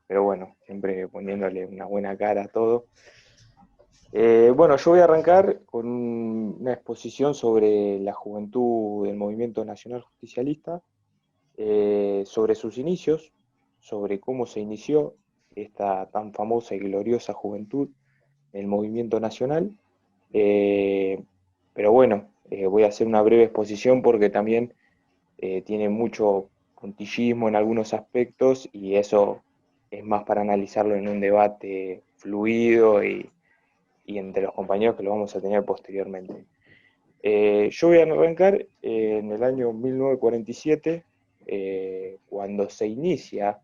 pero bueno, siempre poniéndole una buena cara a todo. Bueno, yo voy a arrancar con una exposición sobre la juventud del Movimiento Nacional Justicialista, sobre sus inicios, sobre cómo se inició esta tan famosa y gloriosa juventud del Movimiento Nacional. Eh, pero bueno, voy a hacer una breve exposición porque también tiene mucho puntillismo en algunos aspectos y eso es más para analizarlo en un debate fluido y entre los compañeros que lo vamos a tener posteriormente. Yo voy a arrancar en el año 1947, cuando se inicia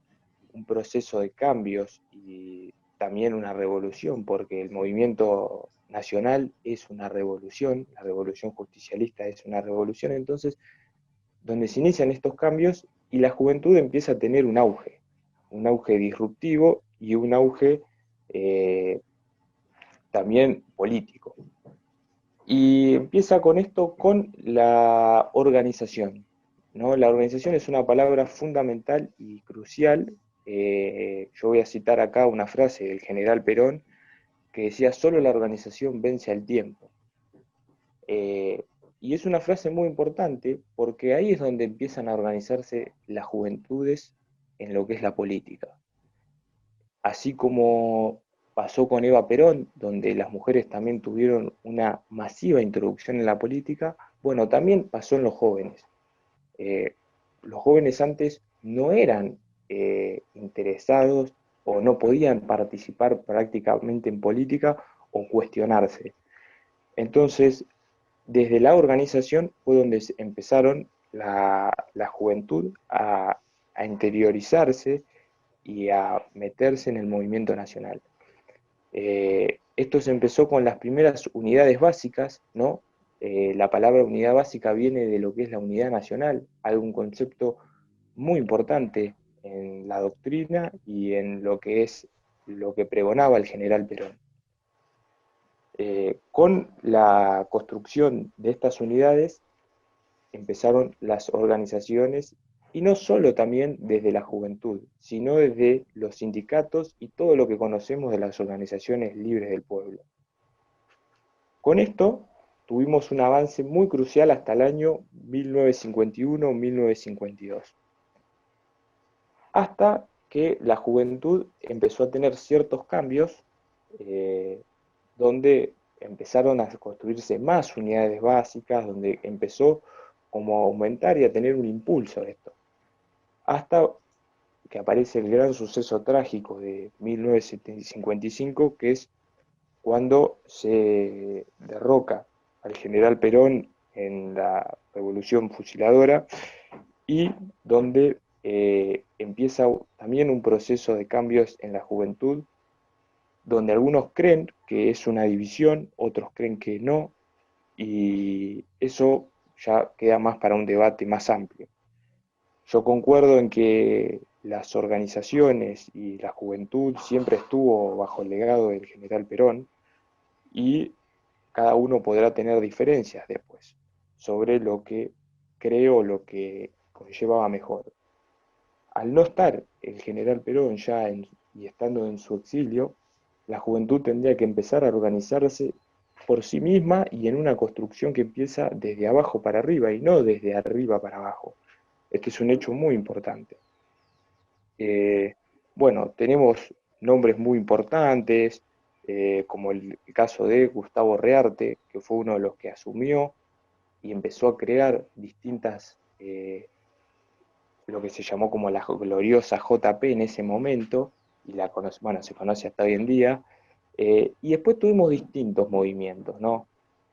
un proceso de cambios y también una revolución, porque el movimiento nacional es una revolución, la revolución justicialista es una revolución, entonces, donde se inician estos cambios y la juventud empieza a tener un auge disruptivo y un auge eh, también político. Y empieza con esto, con la organización, ¿no? La organización es una palabra fundamental y crucial. Yo voy a citar acá una frase del general Perón que decía, solo la organización vence al tiempo. Eh, y es una frase muy importante porque ahí es donde empiezan a organizarse las juventudes en lo que es la política. Así como pasó con Eva Perón, donde las mujeres también tuvieron una masiva introducción en la política, bueno, también pasó en los jóvenes. Eh, los jóvenes antes no eran interesados o no podían participar prácticamente en política o cuestionarse. Entonces, desde la organización fue donde empezaron la juventud a interiorizarse y a meterse en el movimiento nacional. Esto se empezó con las primeras unidades básicas, ¿no? La palabra unidad básica viene de lo que es la unidad nacional, algún concepto muy importante en la doctrina y en lo que es lo que pregonaba el general Perón. Con la construcción de estas unidades empezaron las organizaciones y no solo también desde la juventud, sino desde los sindicatos y todo lo que conocemos de las organizaciones libres del pueblo. Con esto tuvimos un avance muy crucial hasta el año 1951-1952, hasta que la juventud empezó a tener ciertos cambios, eh, donde empezaron a construirse más unidades básicas, donde empezó como a aumentar y a tener un impulso de esto, hasta que aparece el gran suceso trágico de 1955, que es cuando se derroca al general Perón en la revolución fusiladora y donde empieza también un proceso de cambios en la juventud, donde algunos creen que es una división, otros creen que no, y eso ya queda más para un debate más amplio. Yo concuerdo en que las organizaciones y la juventud siempre estuvo bajo el legado del general Perón y cada uno podrá tener diferencias después sobre lo que creo o lo que conllevaba mejor. Al no estar el general Perón ya y estando en su exilio, la juventud tendría que empezar a organizarse por sí misma y en una construcción que empieza desde abajo para arriba y no desde arriba para abajo. Este es un hecho muy importante. Eh, bueno, tenemos nombres muy importantes, como el caso de Gustavo Rearte, que fue uno de los que asumió y empezó a crear distintas, lo que se llamó como la gloriosa JP en ese momento, y bueno, se conoce hasta hoy en día, y después tuvimos distintos movimientos, ¿no?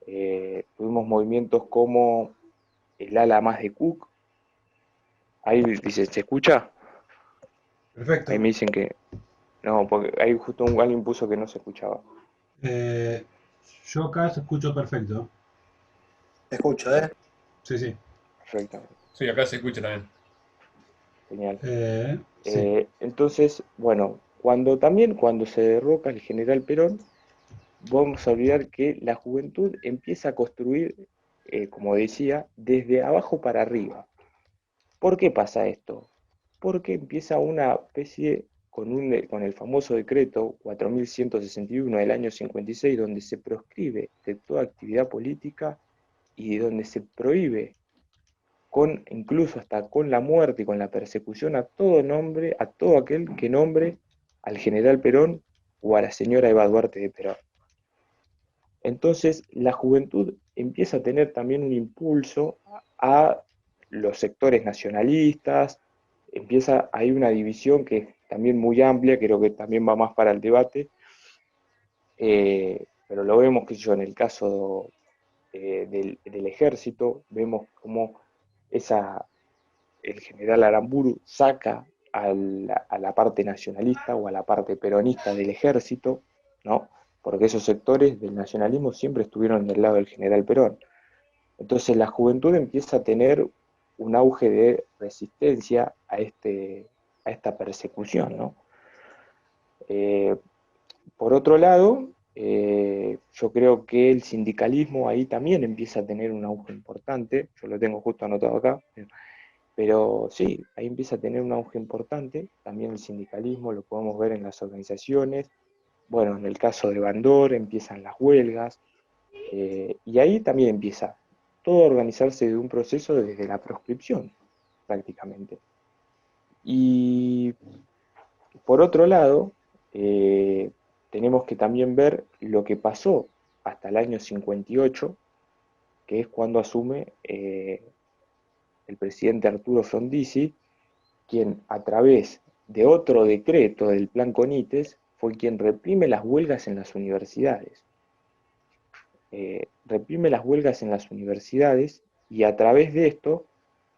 Tuvimos movimientos como el ala más de Cook, ahí dice, ¿se escucha? Ahí me Perfecto. dicen que no, porque ahí justo alguien puso que no se escuchaba. Eh, yo acá se escucho perfecto. Te escucho, ¿eh? Sí, sí. Perfecto, Sí, acá se escucha también. genial. Sí. Entonces, bueno, cuando se derroca el general Perón, vamos a olvidar que la juventud empieza a construir, como decía, desde abajo para arriba. ¿Por qué pasa esto? Porque empieza una especie con el famoso decreto 4161 del año 56, donde se proscribe de toda actividad política y donde se prohíbe, incluso hasta con la muerte y con la persecución, a todo aquel que nombre al general Perón o a la señora Eva Duarte de Perón. Entonces, la juventud empieza a tener también un impulso a los sectores nacionalistas, hay una división que es también muy amplia, creo que también va más para el debate, pero lo vemos, que yo, en el caso del ejército, vemos cómo el general Aramburu saca a la parte nacionalista o a la parte peronista del ejército, ¿no? Porque esos sectores del nacionalismo siempre estuvieron del lado del general Perón. Entonces la juventud empieza a tener un auge de resistencia a esta persecución, ¿no? Por otro lado, yo creo que el sindicalismo ahí también empieza a tener un auge importante, yo lo tengo justo anotado acá, pero sí, ahí empieza a tener un auge importante, también el sindicalismo lo podemos ver en las organizaciones, bueno, en el caso de Bandor empiezan las huelgas, y ahí también empieza todo a organizarse de un proceso desde la proscripción, prácticamente. Y por otro lado, tenemos que también ver lo que pasó hasta el año 58, que es cuando asume el presidente Arturo Frondizi, quien a través de otro decreto del Plan Conites fue quien reprime las huelgas en las universidades. Reprime las huelgas en las universidades y a través de esto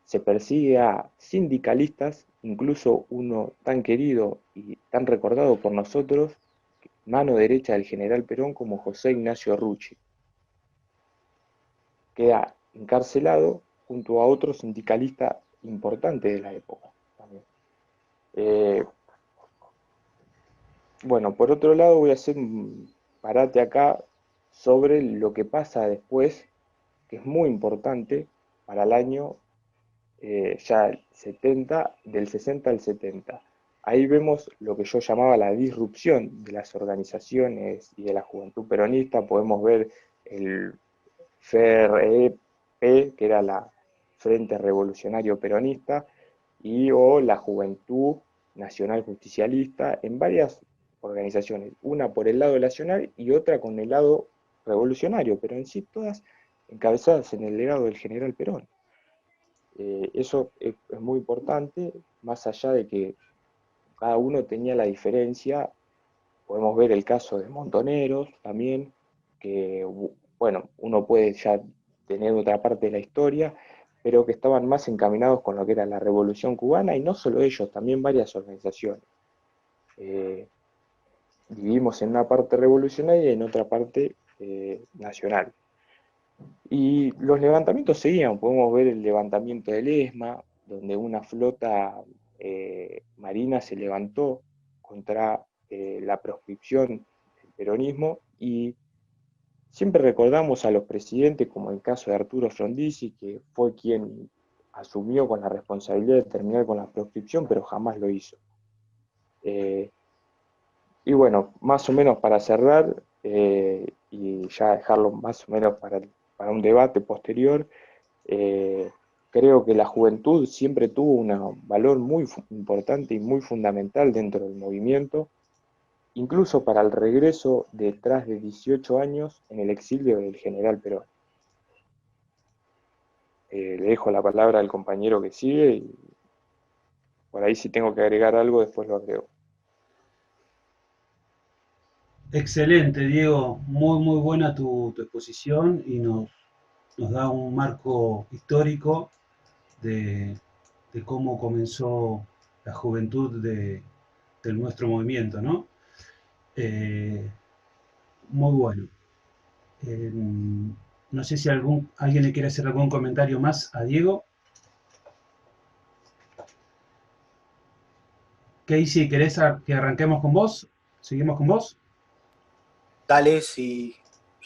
se persigue a sindicalistas, incluso uno tan querido y tan recordado por nosotros, mano derecha del general Perón, como José Ignacio Rucci. Queda encarcelado junto a otro sindicalista importante de la época también. Bueno, por otro lado voy a hacer un parate acá sobre lo que pasa después, que es muy importante para el año ya 70, del 60 al 70. Ahí vemos lo que yo llamaba la disrupción de las organizaciones y de la juventud peronista. Podemos ver el FREP, que era la Frente Revolucionario Peronista, o la Juventud Nacional Justicialista, en varias organizaciones, una por el lado nacional y otra con el lado revolucionario, pero en sí todas encabezadas en el legado del general Perón. Eso es muy importante, más allá de que cada uno tenía la diferencia. Podemos ver el caso de Montoneros también, que, bueno, uno puede ya tener otra parte de la historia, pero que estaban más encaminados con lo que era la Revolución Cubana, y no solo ellos, también varias organizaciones. Vivimos en una parte revolucionaria y en otra parte nacional. Y los levantamientos seguían, podemos ver el levantamiento del ESMA, donde una flota marina se levantó contra la proscripción del peronismo, y siempre recordamos a los presidentes, como el caso de Arturo Frondizi, que fue quien asumió con la responsabilidad de terminar con la proscripción, pero jamás lo hizo. Y bueno, más o menos para cerrar, y ya dejarlo más o menos para un debate posterior, creo que la juventud siempre tuvo un valor muy importante y muy fundamental dentro del movimiento, incluso para el regreso detrás de 18 años en el exilio del general Perón. Le dejo la palabra al compañero que sigue, y por ahí si tengo que agregar algo después lo agrego. Excelente, Diego. Muy buena tu exposición y nos da un marco histórico de cómo comenzó la juventud de nuestro movimiento, ¿no? Muy bueno. No sé si alguien le quiere hacer algún comentario más a Diego. Casey, ¿querés que arranquemos con vos? ¿Seguimos con vos? Dale, si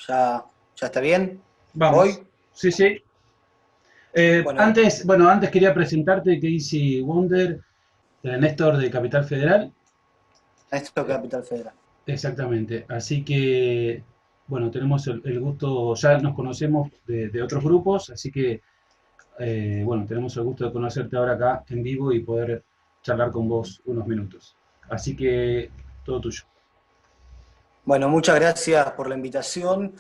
ya está bien. Vamos. ¿Voy? Sí, sí. Bueno. Antes quería presentarte, Casey Wonder, Néstor de Capital Federal. esto Eh, Capital Federal. Exactamente. Así que, bueno, tenemos el gusto, ya nos conocemos de otros grupos, así que, bueno, tenemos el gusto de conocerte ahora acá en vivo y poder charlar con vos unos minutos. Así que, todo tuyo. Bueno, muchas gracias por la invitación.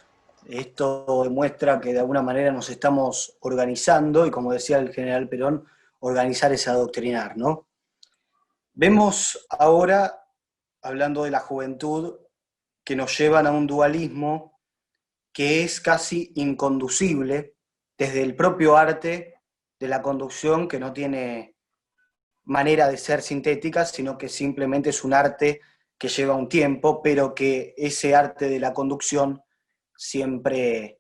Esto demuestra que de alguna manera nos estamos organizando y, como decía el general Perón, organizar es adoctrinar, ¿no? Vemos ahora, hablando de la juventud, que nos llevan a un dualismo que es casi inconducible desde el propio arte de la conducción, que no tiene manera de ser sintética, sino que simplemente es un arte que lleva un tiempo, pero que ese arte de la conducción siempre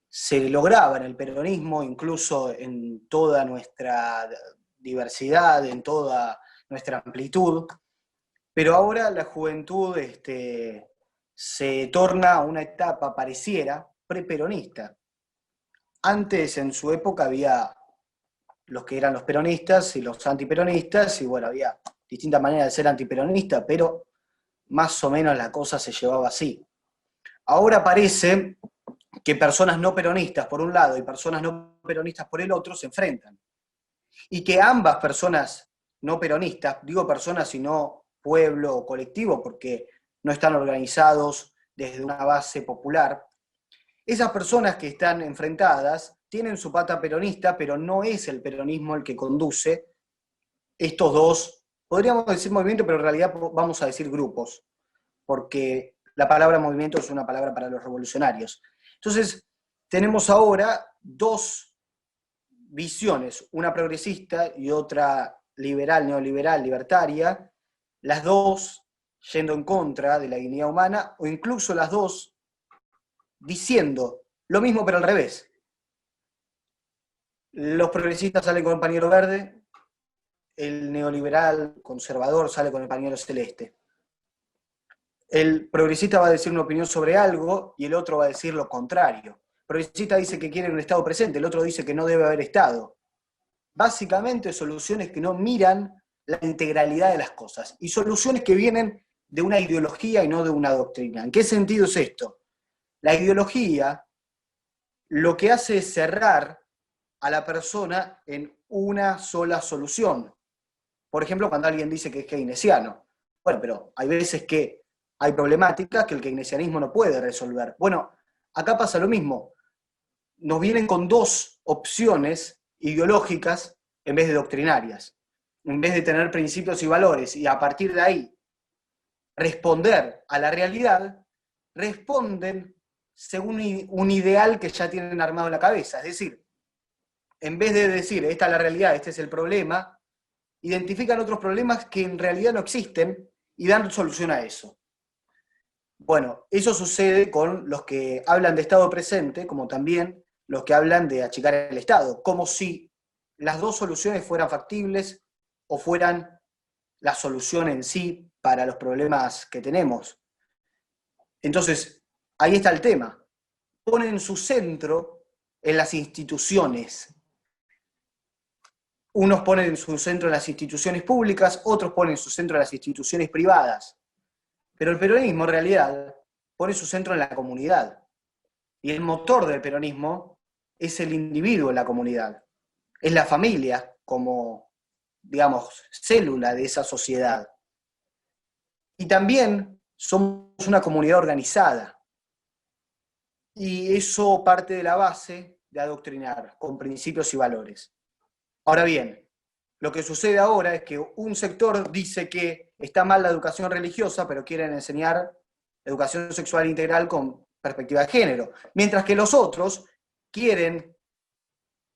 se lograba en el peronismo, incluso en toda nuestra diversidad, en toda nuestra amplitud. Pero ahora la juventud se torna una etapa, pareciera, preperonista. Antes, en su época, había los que eran los peronistas y los antiperonistas, y bueno, había distintas maneras de ser antiperonista, pero más o menos la cosa se llevaba así. Ahora parece que personas no peronistas por un lado y personas no peronistas por el otro se enfrentan. Y que ambas personas no peronistas, digo personas y no pueblo o colectivo, porque no están organizados desde una base popular, esas personas que están enfrentadas tienen su pata peronista, pero no es el peronismo el que conduce estos dos, podríamos decir movimiento, pero en realidad vamos a decir grupos, porque la palabra movimiento es una palabra para los revolucionarios. Entonces, tenemos ahora dos visiones, una progresista y otra liberal, neoliberal, libertaria, las dos yendo en contra de la dignidad humana, o incluso las dos diciendo lo mismo pero al revés. Los progresistas salen con el pañuelo verde, el neoliberal conservador sale con el pañuelo celeste. El progresista va a decir una opinión sobre algo y el otro va a decir lo contrario. El progresista dice que quiere un Estado presente, el otro dice que no debe haber Estado. Básicamente soluciones que no miran la integralidad de las cosas y soluciones que vienen de una ideología y no de una doctrina. ¿En qué sentido es esto? La ideología lo que hace es cerrar a la persona en una sola solución. Por ejemplo, cuando alguien dice que es keynesiano. Bueno, pero hay veces que hay problemáticas que el keynesianismo no puede resolver. Bueno, acá pasa lo mismo. Nos vienen con dos opciones ideológicas en vez de doctrinarias. En vez de tener principios y valores y a partir de ahí responder a la realidad, responden según un ideal que ya tienen armado en la cabeza. Es decir, en vez de decir, esta es la realidad, este es el problema, identifican otros problemas que en realidad no existen y dan solución a eso. Bueno, eso sucede con los que hablan de Estado presente, como también los que hablan de achicar el Estado, como si las dos soluciones fueran factibles o fueran la solución en sí para los problemas que tenemos. Entonces, ahí está el tema. Ponen su centro en las instituciones. Unos ponen su centro en las instituciones públicas, otros ponen su centro en las instituciones privadas. Pero el peronismo, en realidad, pone su centro en la comunidad. Y el motor del peronismo es el individuo en la comunidad. Es la familia como, digamos, célula de esa sociedad. Y también somos una comunidad organizada. Y eso parte de la base de adoctrinar, con principios y valores. Ahora bien, lo que sucede ahora es que un sector dice que está mal la educación religiosa, pero quieren enseñar educación sexual integral con perspectiva de género, mientras que los otros quieren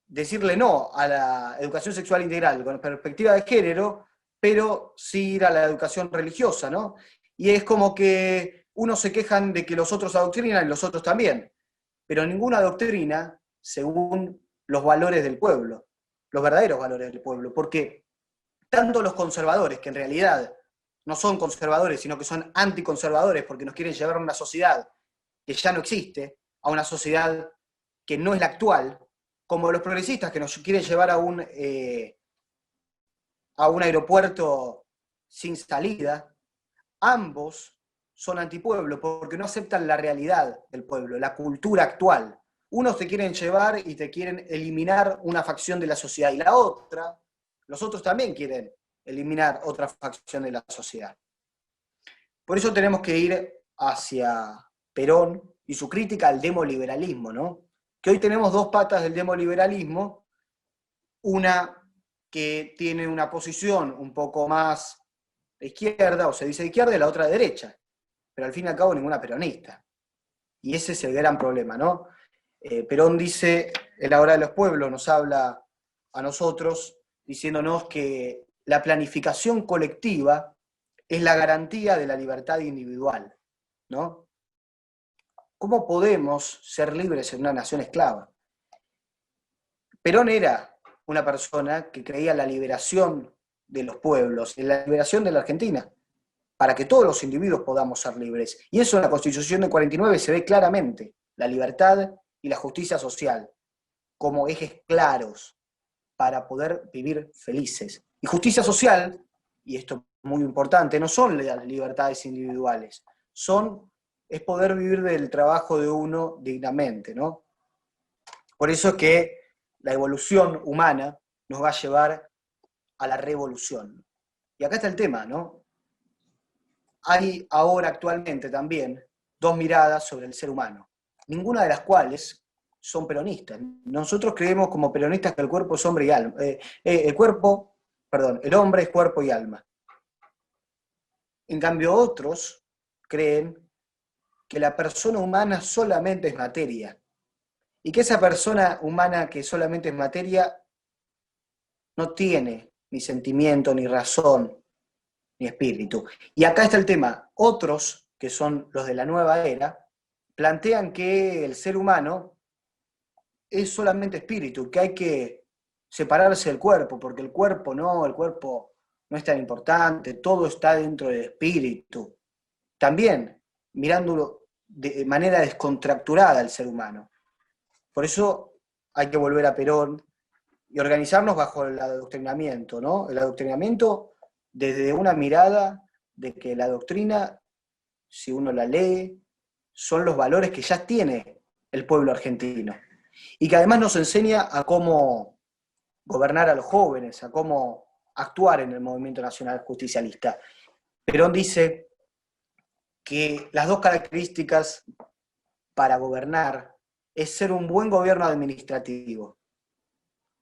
decirle no a la educación sexual integral con perspectiva de género, pero sí ir a la educación religiosa, ¿no? Y es como que unos se quejan de que los otros adoctrinan y los otros también, pero ninguna doctrina según los valores del pueblo, los verdaderos valores del pueblo, porque tanto los conservadores, que en realidad no son conservadores, sino que son anticonservadores, porque nos quieren llevar a una sociedad que ya no existe, a una sociedad que no es la actual, como los progresistas que nos quieren llevar a un aeropuerto sin salida, ambos son antipueblo porque no aceptan la realidad del pueblo, la cultura actual. Unos te quieren llevar y te quieren eliminar una facción de la sociedad, y la otra, los otros también quieren eliminar otra facción de la sociedad. Por eso tenemos que ir hacia Perón y su crítica al demoliberalismo, ¿no? Que hoy tenemos dos patas del demoliberalismo, una que tiene una posición un poco más de izquierda, o se dice de izquierda, y la otra de derecha, pero al fin y al cabo ninguna peronista. Y ese es el gran problema, ¿no? Perón dice, en la hora de los pueblos, nos habla a nosotros, diciéndonos que la planificación colectiva es la garantía de la libertad individual, ¿no? ¿Cómo podemos ser libres en una nación esclava? Perón era una persona que creía en la liberación de los pueblos, en la liberación de la Argentina, para que todos los individuos podamos ser libres. Y eso en la Constitución del 49 se ve claramente, la libertad y la justicia social, como ejes claros para poder vivir felices. Y justicia social, y esto es muy importante, no son las libertades individuales, es poder vivir del trabajo de uno dignamente, ¿no? Por eso es que la evolución humana nos va a llevar a la revolución. Y acá está el tema, ¿no? Hay ahora actualmente también dos miradas sobre el ser humano, ninguna de las cuales son peronistas. Nosotros creemos como peronistas que el cuerpo es hombre y alma. El hombre es cuerpo y alma. En cambio, otros creen que la persona humana solamente es materia, y que esa persona humana que solamente es materia no tiene ni sentimiento, ni razón, ni espíritu. Y acá está el tema. Otros, que son los de la nueva era, plantean que el ser humano es solamente espíritu, que hay que separarse del cuerpo, porque el cuerpo no es tan importante, todo está dentro del espíritu. También mirándolo de manera descontracturada al ser humano. Por eso hay que volver a Perón y organizarnos bajo el adoctrinamiento, ¿no? El adoctrinamiento desde una mirada de que la doctrina, si uno la lee, son los valores que ya tiene el pueblo argentino. Y que además nos enseña a cómo gobernar a los jóvenes, a cómo actuar en el movimiento nacional justicialista. Perón dice que las dos características para gobernar es ser un buen gobierno administrativo.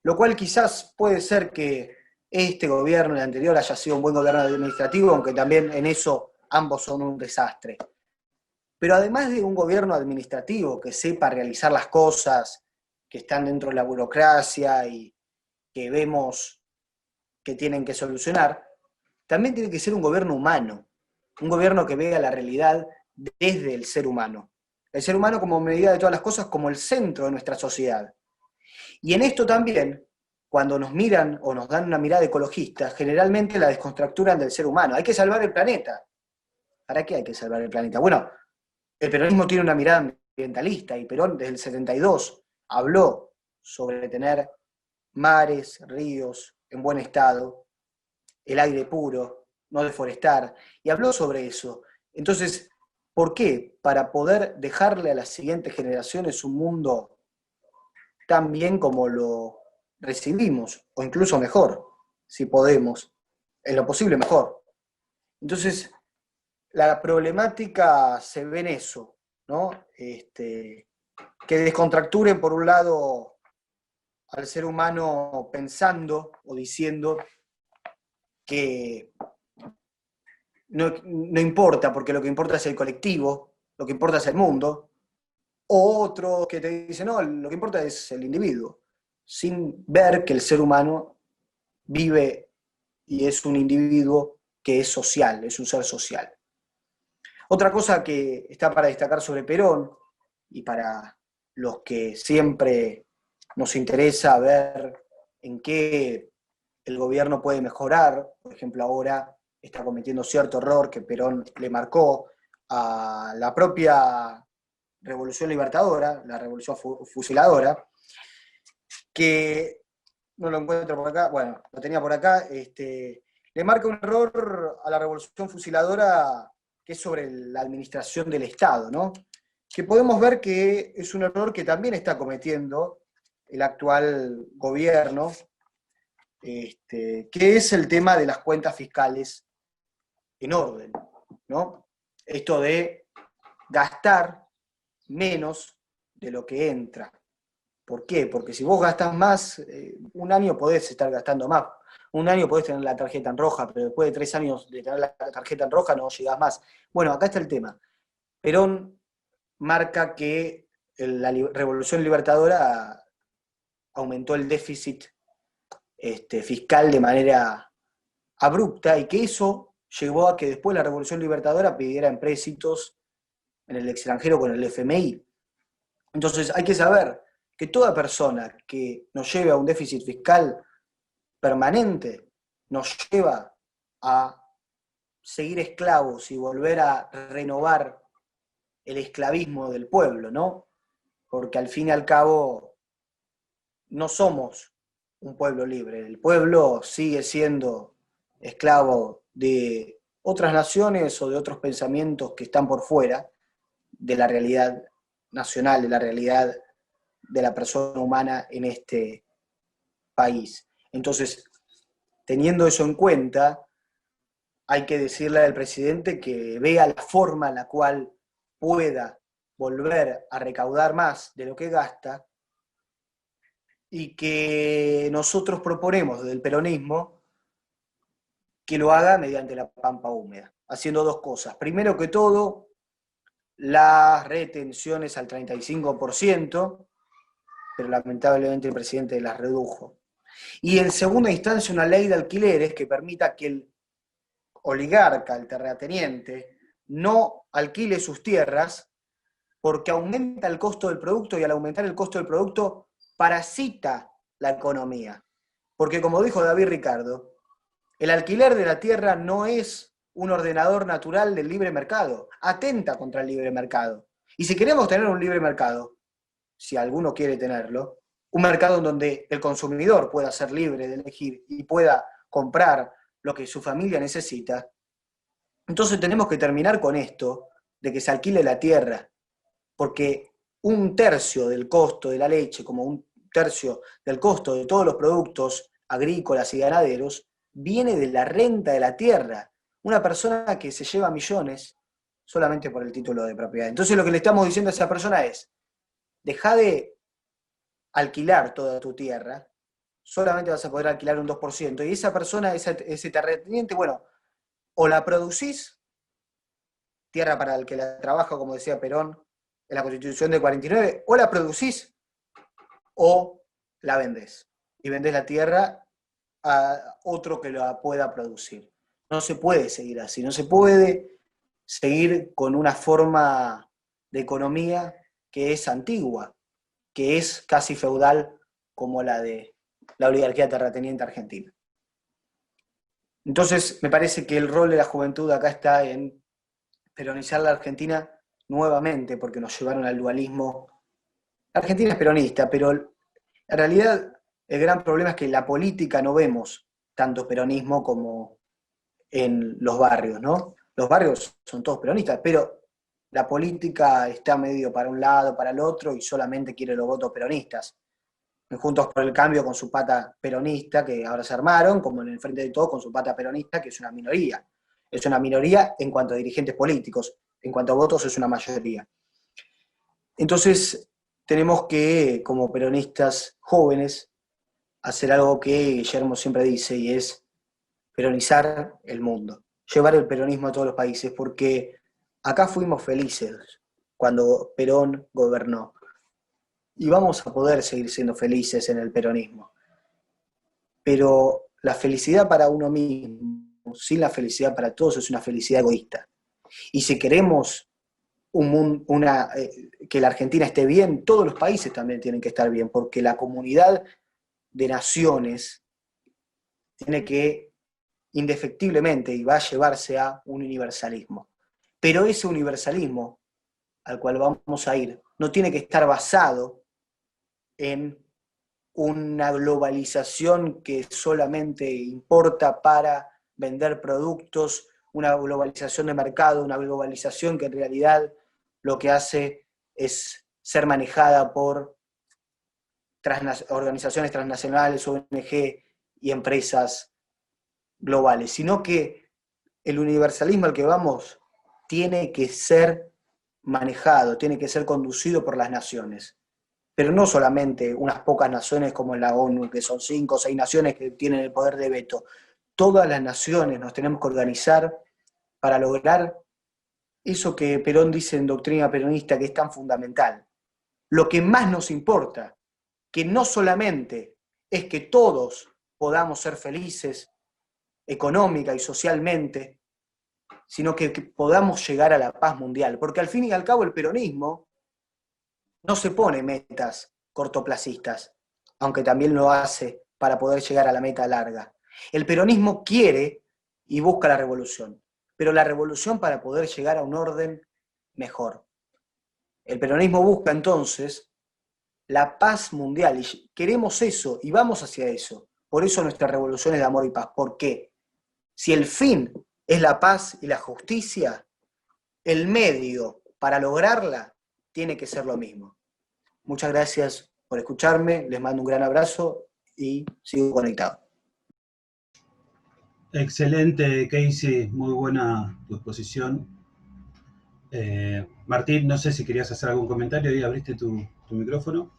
Lo cual quizás puede ser que este gobierno y el anterior haya sido un buen gobierno administrativo, aunque también en eso ambos son un desastre. Pero además de un gobierno administrativo que sepa realizar las cosas que están dentro de la burocracia y que vemos que tienen que solucionar, también tiene que ser un gobierno humano, un gobierno que vea la realidad desde el ser humano como medida de todas las cosas, como el centro de nuestra sociedad. Y en esto también, cuando nos miran o nos dan una mirada ecologista, generalmente la descontracturan del ser humano. Hay que salvar el planeta. ¿Para qué hay que salvar el planeta? Bueno, el peronismo tiene una mirada ambientalista y Perón desde el 72 habló sobre tener mares, ríos en buen estado, el aire puro, no deforestar, y habló sobre eso. Entonces, ¿por qué? Para poder dejarle a las siguientes generaciones un mundo tan bien como lo recibimos, o incluso mejor, si podemos, en lo posible mejor. Entonces, la problemática se ve en eso, ¿no? Que descontracturen por un lado al ser humano pensando o diciendo que no importa, porque lo que importa es el colectivo, lo que importa es el mundo, o otro que te dice, no, lo que importa es el individuo, sin ver que el ser humano vive y es un individuo que es social, es un ser social. Otra cosa que está para destacar sobre Perón, y para los que siempre nos interesa ver en qué el gobierno puede mejorar, por ejemplo ahora está cometiendo cierto error que Perón le marcó a la propia Revolución Libertadora, la Revolución Fusiladora, que no lo encuentro por acá, bueno, lo tenía por acá, le le marca un error a la revolución fusiladora que es sobre la administración del Estado, ¿no? Que podemos ver que es un error que también está cometiendo el actual gobierno, que es el tema de las cuentas fiscales en orden, ¿no? Esto de gastar menos de lo que entra. ¿Por qué? Porque si vos gastás más, un año podés estar gastando más. Un año podés tener la tarjeta en roja, pero después de 3 años de tener la tarjeta en roja no llegás más. Bueno, acá está el tema. Perón marca que la Revolución Libertadora aumentó el déficit fiscal de manera abrupta y que eso llevó a que después la Revolución Libertadora pidiera empréstitos en el extranjero con el FMI. Entonces hay que saber que toda persona que nos lleve a un déficit fiscal permanente nos lleva a seguir esclavos y volver a renovar el esclavismo del pueblo, ¿no? Porque al fin y al cabo no somos un pueblo libre. El pueblo sigue siendo esclavo de otras naciones o de otros pensamientos que están por fuera de la realidad nacional, de la realidad de la persona humana en este país. Entonces, teniendo eso en cuenta, hay que decirle al presidente que vea la forma en la cual pueda volver a recaudar más de lo que gasta y que nosotros proponemos desde el peronismo que lo haga mediante la pampa húmeda, haciendo dos cosas. Primero que todo, las retenciones al 35%, pero lamentablemente el presidente las redujo. Y en segunda instancia, una ley de alquileres que permita que el oligarca, el terrateniente, no alquile sus tierras porque aumenta el costo del producto y al aumentar el costo del producto parasita la economía. Porque como dijo David Ricardo, el alquiler de la tierra no es un ordenador natural del libre mercado, atenta contra el libre mercado. Y si queremos tener un libre mercado, si alguno quiere tenerlo, un mercado en donde el consumidor pueda ser libre de elegir y pueda comprar lo que su familia necesita, entonces tenemos que terminar con esto de que se alquile la tierra, porque un tercio del costo de la leche, como un tercio del costo de todos los productos agrícolas y ganaderos, viene de la renta de la tierra. Una persona que se lleva millones solamente por el título de propiedad. Entonces lo que le estamos diciendo a esa persona es, deja de alquilar toda tu tierra, solamente vas a poder alquilar un 2%, y esa persona, ese terrateniente, bueno, o la producís, tierra para el que la trabaja, como decía Perón en la Constitución del 49, o la producís o la vendés. Y vendés la tierra a otro que la pueda producir. No se puede seguir así, no se puede seguir con una forma de economía que es antigua, que es casi feudal como la de la oligarquía terrateniente argentina. Entonces, me parece que el rol de la juventud acá está en peronizar la Argentina nuevamente, porque nos llevaron al dualismo. La Argentina es peronista, pero en realidad el gran problema es que en la política no vemos tanto peronismo como en los barrios, ¿no? Los barrios son todos peronistas, pero la política está medio para un lado, para el otro, y solamente quiere los votos peronistas. Juntos por el Cambio con su pata peronista, que ahora se armaron, como en el Frente de Todos con su pata peronista, que es una minoría. Es una minoría en cuanto a dirigentes políticos, en cuanto a votos es una mayoría. Entonces, tenemos que, como peronistas jóvenes, hacer algo que Guillermo siempre dice, y es peronizar el mundo, llevar el peronismo a todos los países, porque acá fuimos felices cuando Perón gobernó. Y vamos a poder seguir siendo felices en el peronismo. Pero la felicidad para uno mismo, sin la felicidad para todos, es una felicidad egoísta. Y si queremos que la Argentina esté bien, todos los países también tienen que estar bien, porque la comunidad de naciones tiene que, indefectiblemente, y va a llevarse a un universalismo. Pero ese universalismo al cual vamos a ir no tiene que estar basado en una globalización que solamente importa para vender productos, una globalización de mercado, una globalización que en realidad lo que hace es ser manejada por organizaciones transnacionales, ONG y empresas globales, sino que el universalismo al que vamos tiene que ser manejado, tiene que ser conducido por las naciones. Pero no solamente unas pocas naciones como la ONU, que son 5 o 6 naciones que tienen el poder de veto. Todas las naciones nos tenemos que organizar para lograr eso que Perón dice en Doctrina Peronista, que es tan fundamental. Lo que más nos importa, que no solamente es que todos podamos ser felices económica y socialmente, sino que podamos llegar a la paz mundial. Porque al fin y al cabo el peronismo no se pone metas cortoplacistas, aunque también lo hace para poder llegar a la meta larga. El peronismo quiere y busca la revolución, pero la revolución para poder llegar a un orden mejor. El peronismo busca entonces la paz mundial y queremos eso y vamos hacia eso. Por eso nuestra revolución es de amor y paz. ¿Por qué? Si el fin es la paz y la justicia, el medio para lograrla tiene que ser lo mismo. Muchas gracias por escucharme, les mando un gran abrazo y sigo conectado. Excelente, Casey, muy buena tu exposición. Martín, no sé si querías hacer algún comentario, ahí abriste tu micrófono.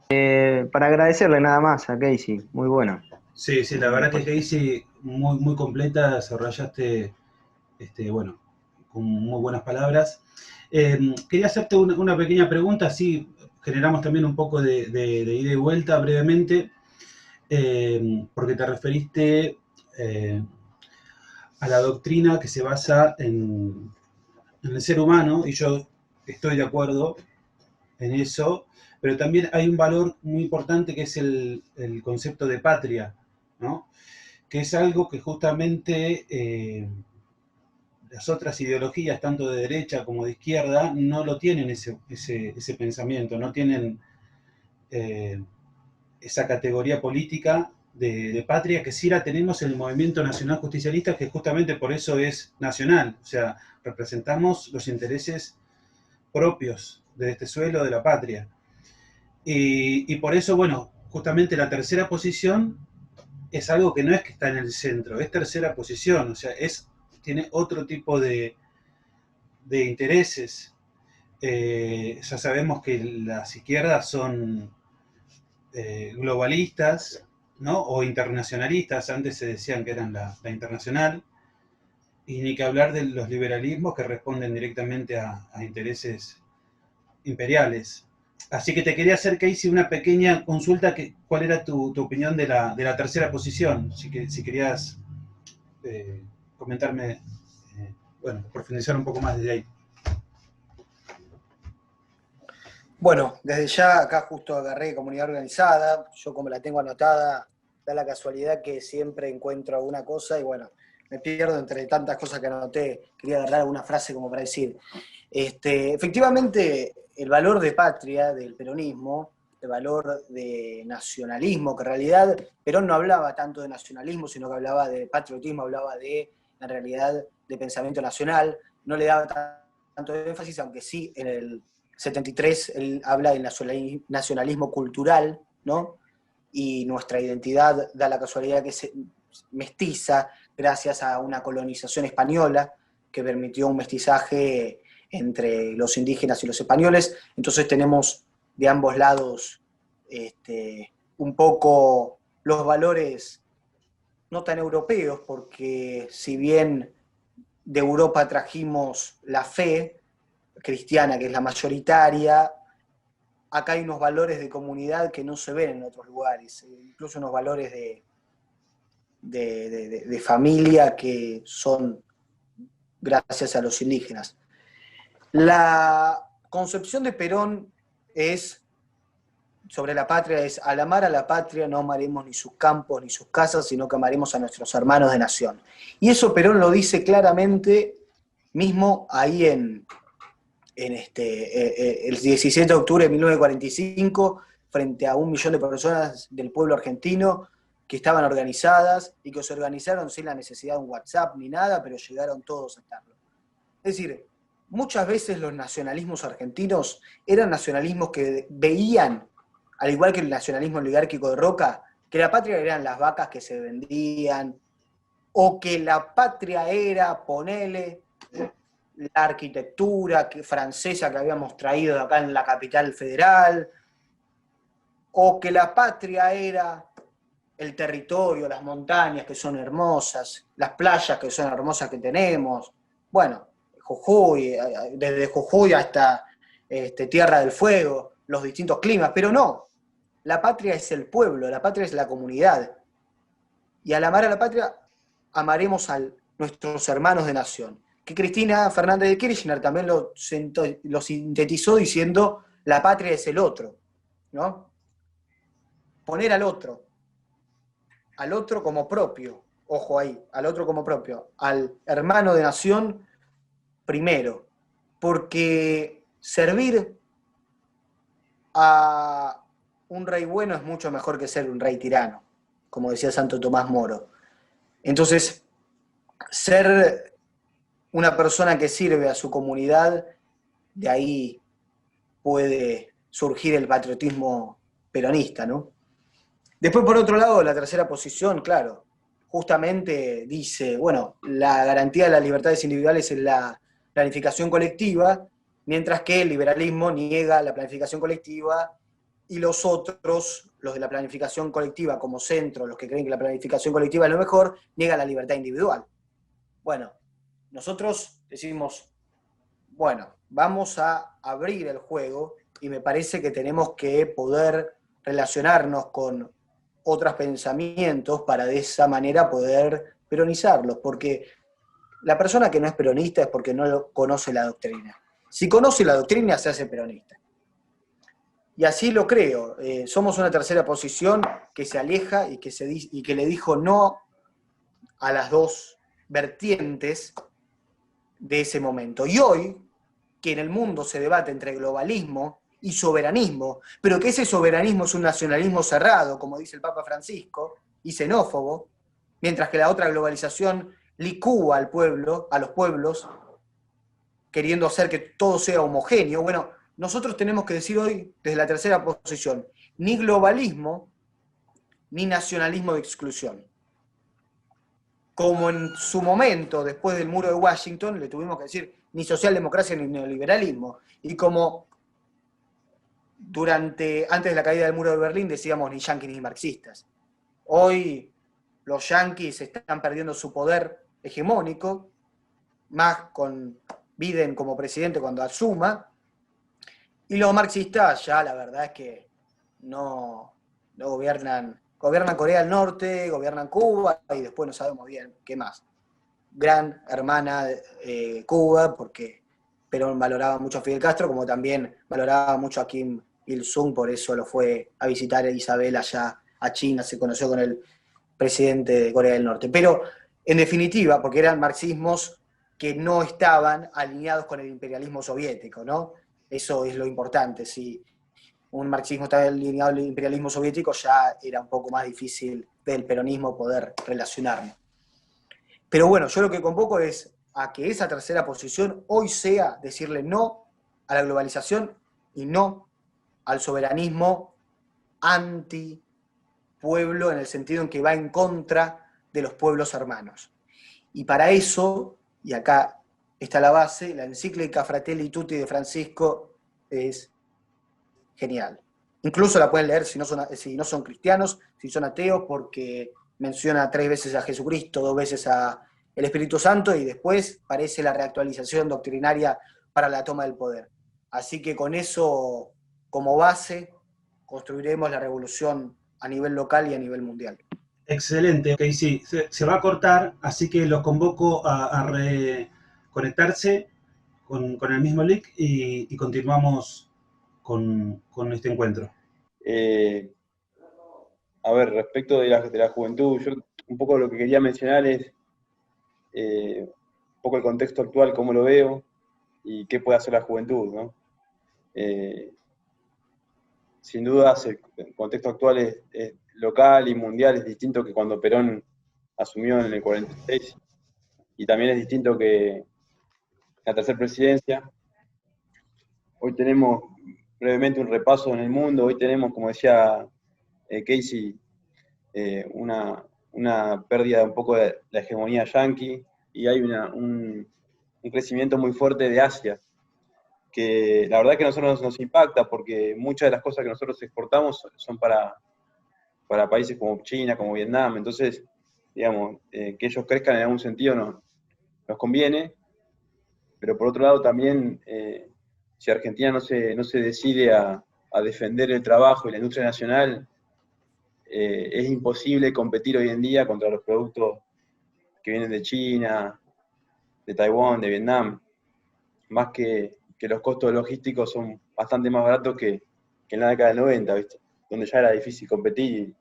Para agradecerle nada más a Casey, muy bueno. Sí, la verdad que Casey, muy completa, desarrollaste, bueno, con muy buenas palabras. Quería hacerte una pequeña pregunta, así generamos también un poco de ida y vuelta brevemente, porque te referiste a la doctrina que se basa en el ser humano, y yo estoy de acuerdo en eso, pero también hay un valor muy importante que es el concepto de patria, ¿no? Que es algo que justamente las otras ideologías, tanto de derecha como de izquierda, no lo tienen ese pensamiento, no tienen esa categoría política de patria que sí la tenemos en el movimiento nacional justicialista, que justamente por eso es nacional, o sea, representamos los intereses propios de este suelo, de la patria. Y por eso, bueno, justamente la tercera posición es algo que no es que está en el centro, es tercera posición, o sea, tiene otro tipo de intereses. Ya sabemos que las izquierdas son globalistas, ¿no? O internacionalistas, antes se decían que eran la internacional, y ni que hablar de los liberalismos que responden directamente a intereses imperiales. Así que te quería hacer, Casey, una pequeña consulta, ¿cuál era tu opinión de la tercera posición? Si querías comentarme, bueno, profundizar un poco más desde ahí. Bueno, desde ya acá justo agarré comunidad organizada, yo como la tengo anotada, da la casualidad que siempre encuentro alguna cosa y bueno, me pierdo entre tantas cosas que anoté, quería agarrar alguna frase como para decir. Efectivamente, el valor de patria del peronismo, el valor de nacionalismo, que en realidad Perón no hablaba tanto de nacionalismo, sino que hablaba de patriotismo, hablaba de, en realidad, de pensamiento nacional, no le daba tanto énfasis, aunque sí en el 73 él habla del nacionalismo cultural, ¿no? Y nuestra identidad da la casualidad que es mestiza gracias a una colonización española que permitió un mestizaje entre los indígenas y los españoles. Entonces tenemos de ambos lados un poco los valores no tan europeos, porque si bien de Europa trajimos la fe cristiana, que es la mayoritaria, acá hay unos valores de comunidad que no se ven en otros lugares, incluso unos valores de familia que son gracias a los indígenas. La concepción de Perón sobre la patria es: al amar a la patria no amaremos ni sus campos ni sus casas, sino que amaremos a nuestros hermanos de nación. Y eso Perón lo dice claramente mismo ahí el 17 de octubre de 1945, frente a 1 millón de personas del pueblo argentino, que estaban organizadas y que se organizaron sin la necesidad de un WhatsApp ni nada, pero llegaron todos a estarlo. Es decir, muchas veces los nacionalismos argentinos eran nacionalismos que veían, al igual que el nacionalismo oligárquico de Roca, que la patria eran las vacas que se vendían, o que la patria era, ponele, la arquitectura francesa que habíamos traído de acá en la capital federal, o que la patria era el territorio, las montañas que son hermosas, las playas que son hermosas que tenemos, bueno, Jujuy, desde Jujuy hasta Tierra del Fuego, los distintos climas, pero no, la patria es el pueblo, la patria es la comunidad, y al amar a la patria, amaremos a nuestros hermanos de nación, que Cristina Fernández de Kirchner también lo sintetizó diciendo, la patria es el otro, ¿no? Poner al otro como propio, ojo ahí, al otro como propio, al hermano de nación primero, porque servir a un rey bueno es mucho mejor que ser un rey tirano, como decía Santo Tomás Moro. Entonces, ser una persona que sirve a su comunidad, de ahí puede surgir el patriotismo peronista, ¿no? Después, por otro lado, la tercera posición, claro, justamente dice, bueno, la garantía de las libertades individuales es la planificación colectiva, mientras que el liberalismo niega la planificación colectiva y los otros, los de la planificación colectiva como centro, los que creen que la planificación colectiva es lo mejor, niegan la libertad individual. Bueno, nosotros decimos, bueno, vamos a abrir el juego y me parece que tenemos que poder relacionarnos con otros pensamientos para de esa manera poder peronizarlos, porque la persona que no es peronista es porque no conoce la doctrina. Si conoce la doctrina, se hace peronista. Y así lo creo. Somos una tercera posición que se aleja y que le dijo no a las dos vertientes de ese momento. Y hoy, que en el mundo se debate entre globalismo y soberanismo, pero que ese soberanismo es un nacionalismo cerrado, como dice el Papa Francisco, y xenófobo, mientras que la otra globalización licúa al pueblo, a los pueblos, queriendo hacer que todo sea homogéneo. Bueno, nosotros tenemos que decir hoy, desde la tercera posición, ni globalismo, ni nacionalismo de exclusión. Como en su momento, después del muro de Washington, le tuvimos que decir ni socialdemocracia ni neoliberalismo. Y como antes de la caída del muro de Berlín decíamos ni yanquis ni marxistas. Hoy los yanquis están perdiendo su poder hegemónico, más con Biden como presidente cuando asuma, y los marxistas ya la verdad es que no gobiernan Corea del Norte, gobiernan Cuba y después no sabemos bien qué más. Gran hermana Cuba, porque Perón valoraba mucho a Fidel Castro, como también valoraba mucho a Kim Il-sung, por eso lo fue a visitar a Isabel allá a China, se conoció con el presidente de Corea del Norte. Pero, en definitiva, porque eran marxismos que no estaban alineados con el imperialismo soviético, ¿no? Eso es lo importante. Si un marxismo estaba alineado al imperialismo soviético, ya era un poco más difícil del peronismo poder relacionarnos. Pero bueno, yo lo que convoco es a que esa tercera posición hoy sea decirle no a la globalización y no al soberanismo anti-pueblo, en el sentido en que va en contra de los pueblos hermanos. Y para eso, y acá está la base, la encíclica Fratelli Tutti de Francisco es genial. Incluso la pueden leer si no son cristianos, si son ateos, porque menciona 3 veces a Jesucristo, 2 veces a el Espíritu Santo, y después parece la reactualización doctrinaria para la toma del poder. Así que con eso como base construiremos la revolución a nivel local y a nivel mundial. Excelente, ok, sí, se va a cortar, así que los convoco a reconectarse con el mismo link y continuamos con este encuentro. A ver, respecto de la juventud, yo un poco lo que quería mencionar es un poco el contexto actual, cómo lo veo y qué puede hacer la juventud, ¿no? Sin dudas, el contexto actual es local y mundial es distinto que cuando Perón asumió en el 46, y también es distinto que la tercera presidencia. Hoy tenemos brevemente un repaso en el mundo, hoy tenemos, como decía Casey, una pérdida un poco de la hegemonía yanqui, y hay un crecimiento muy fuerte de Asia, que la verdad que a nosotros nos impacta, porque muchas de las cosas que nosotros exportamos son para países como China, como Vietnam. Entonces, digamos, que ellos crezcan en algún sentido nos conviene, pero por otro lado también, si Argentina no se decide a defender el trabajo y la industria nacional, es imposible competir hoy en día contra los productos que vienen de China, de Taiwán, de Vietnam, más que los costos logísticos son bastante más baratos que en la década del 90, ¿viste? Donde ya era difícil competir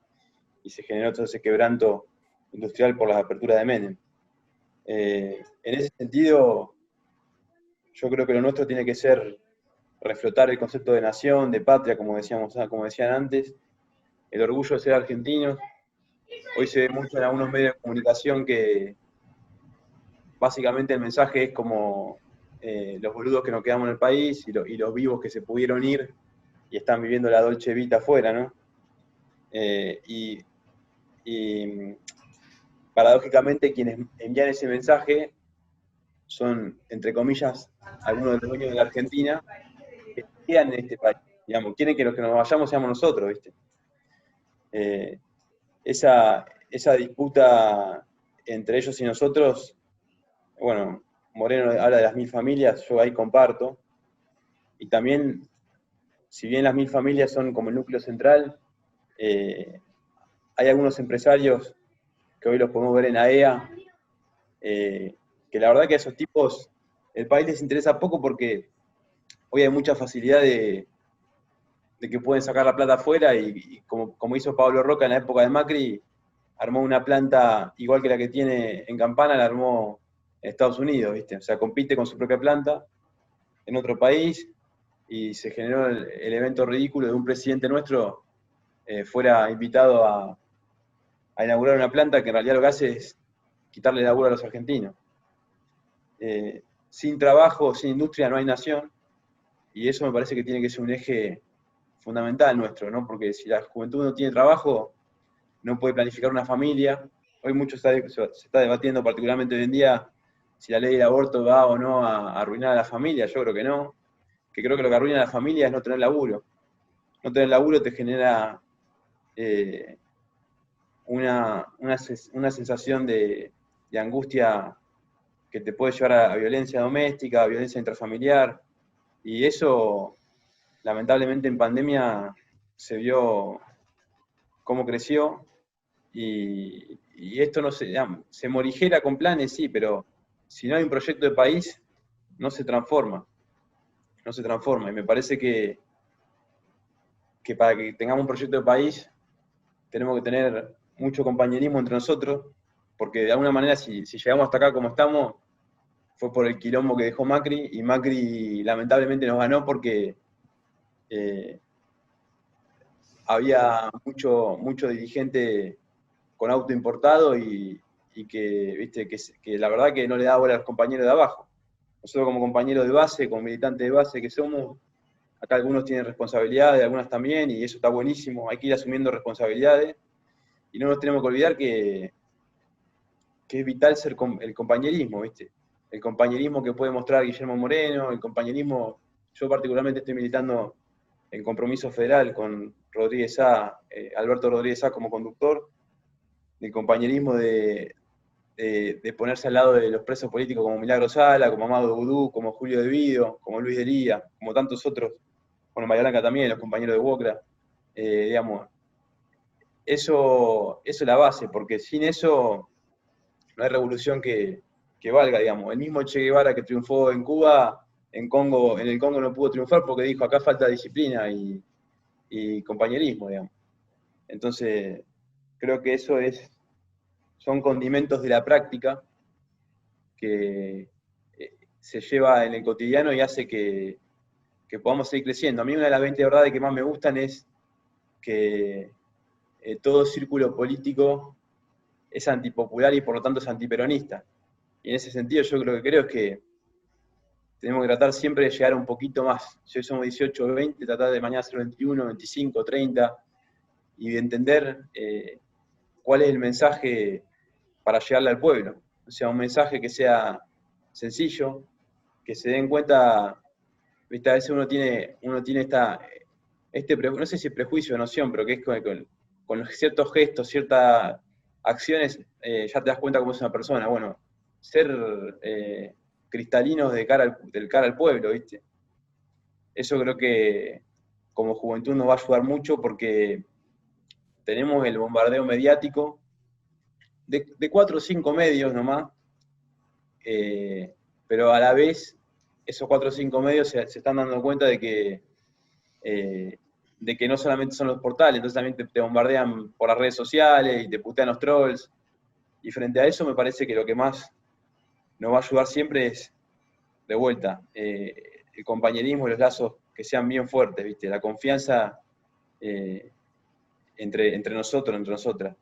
y se generó todo ese quebranto industrial por las aperturas de Menem. En ese sentido, yo creo que lo nuestro tiene que ser reflotar el concepto de nación, de patria, como decían antes, el orgullo de ser argentinos. Hoy se ve mucho en algunos medios de comunicación que básicamente el mensaje es como los boludos que nos quedamos en el país y los vivos que se pudieron ir y están viviendo la Dolce Vita afuera, ¿no? Y paradójicamente quienes envían ese mensaje son, entre comillas, algunos de los dueños de la Argentina que quedan en este país. Digamos, quieren que los que nos vayamos seamos nosotros, ¿viste? Esa disputa entre ellos y nosotros, bueno, Moreno habla de las 1000 familias, yo ahí comparto, y también, si bien las 1000 familias son como el núcleo central, hay algunos empresarios que hoy los podemos ver en AEA, que la verdad que a esos tipos el país les interesa poco, porque hoy hay mucha facilidad de que pueden sacar la plata afuera, y como hizo Pablo Roca en la época de Macri, armó una planta igual que la que tiene en Campana, la armó en Estados Unidos, ¿viste? O sea, compite con su propia planta en otro país, y se generó el evento ridículo de un presidente nuestro fuera invitado a inaugurar una planta que en realidad lo que hace es quitarle laburo a los argentinos. Sin trabajo, sin industria no hay nación, y eso me parece que tiene que ser un eje fundamental nuestro, ¿no? Porque si la juventud no tiene trabajo, no puede planificar una familia. Hoy mucho se está debatiendo, particularmente hoy en día, si la ley del aborto va o no a arruinar a la familia. Yo creo que no, que creo que lo que arruina a la familia es no tener laburo. No tener laburo te genera una sensación de angustia que te puede llevar a violencia doméstica, a violencia intrafamiliar, y eso, lamentablemente, en pandemia se vio cómo creció, y esto no se morigera con planes, sí, pero si no hay un proyecto de país, no se transforma, y me parece que para que tengamos un proyecto de país, tenemos que tener mucho compañerismo entre nosotros, porque de alguna manera, si llegamos hasta acá como estamos, fue por el quilombo que dejó Macri, y Macri lamentablemente nos ganó porque había mucho dirigente con auto importado y que, viste, que la verdad que no le daba bola a los compañeros de abajo. Nosotros como compañeros de base, como militantes de base que somos, acá algunos tienen responsabilidades, algunas también, y eso está buenísimo, hay que ir asumiendo responsabilidades, y no nos tenemos que olvidar que es vital ser el compañerismo, ¿viste? El compañerismo que puede mostrar Guillermo Moreno, el compañerismo, yo particularmente estoy militando en Compromiso Federal con Alberto Rodríguez Sá como conductor, el compañerismo de ponerse al lado de los presos políticos como Milagro Sala, como Amado Vudú, como Julio De Vido, como Luis Delía, como tantos otros, bueno, María Blanca también, los compañeros de Wocra, digamos, eso es la base, porque sin eso no hay revolución que valga, digamos. El mismo Che Guevara que triunfó en Cuba, en el Congo no pudo triunfar porque dijo, acá falta disciplina y compañerismo, digamos. Entonces, creo que son condimentos de la práctica que se lleva en el cotidiano y hace que podamos seguir creciendo. A mí una de las 20 verdades que más me gustan es que todo círculo político es antipopular y por lo tanto es antiperonista. Y en ese sentido yo lo que creo es que tenemos que tratar siempre de llegar un poquito más. Si hoy somos 18 o 20, tratar de mañana ser 21, 25, 30, y de entender cuál es el mensaje para llegarle al pueblo. O sea, un mensaje que sea sencillo, que se den cuenta, ¿viste? A veces uno tiene no sé si prejuicio o noción, pero que es con ciertos gestos, ciertas acciones, ya te das cuenta cómo es una persona. Bueno, ser cristalinos del cara al pueblo, ¿viste? Eso creo que como juventud nos va a ayudar mucho porque tenemos el bombardeo mediático de 4 o 5 medios nomás, pero a la vez esos 4 o 5 medios se están dando cuenta de que no solamente son los portales, entonces también te bombardean por las redes sociales y te putean los trolls. Y frente a eso me parece que lo que más nos va a ayudar siempre es, de vuelta, el compañerismo y los lazos que sean bien fuertes, ¿viste? La confianza entre nosotros, entre nosotras.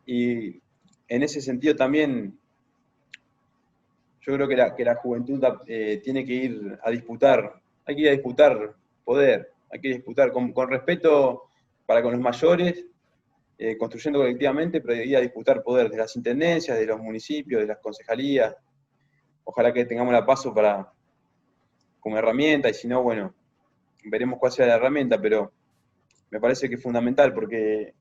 Y en ese sentido también yo creo que la juventud tiene que ir a disputar, hay que ir a disputar poder, hay que disputar con respeto para con los mayores, construyendo colectivamente, pero ir a disputar poder de las intendencias, de los municipios, de las concejalías. Ojalá que tengamos la PASO como herramienta, y si no, bueno, veremos cuál sea la herramienta, pero me parece que es fundamental porque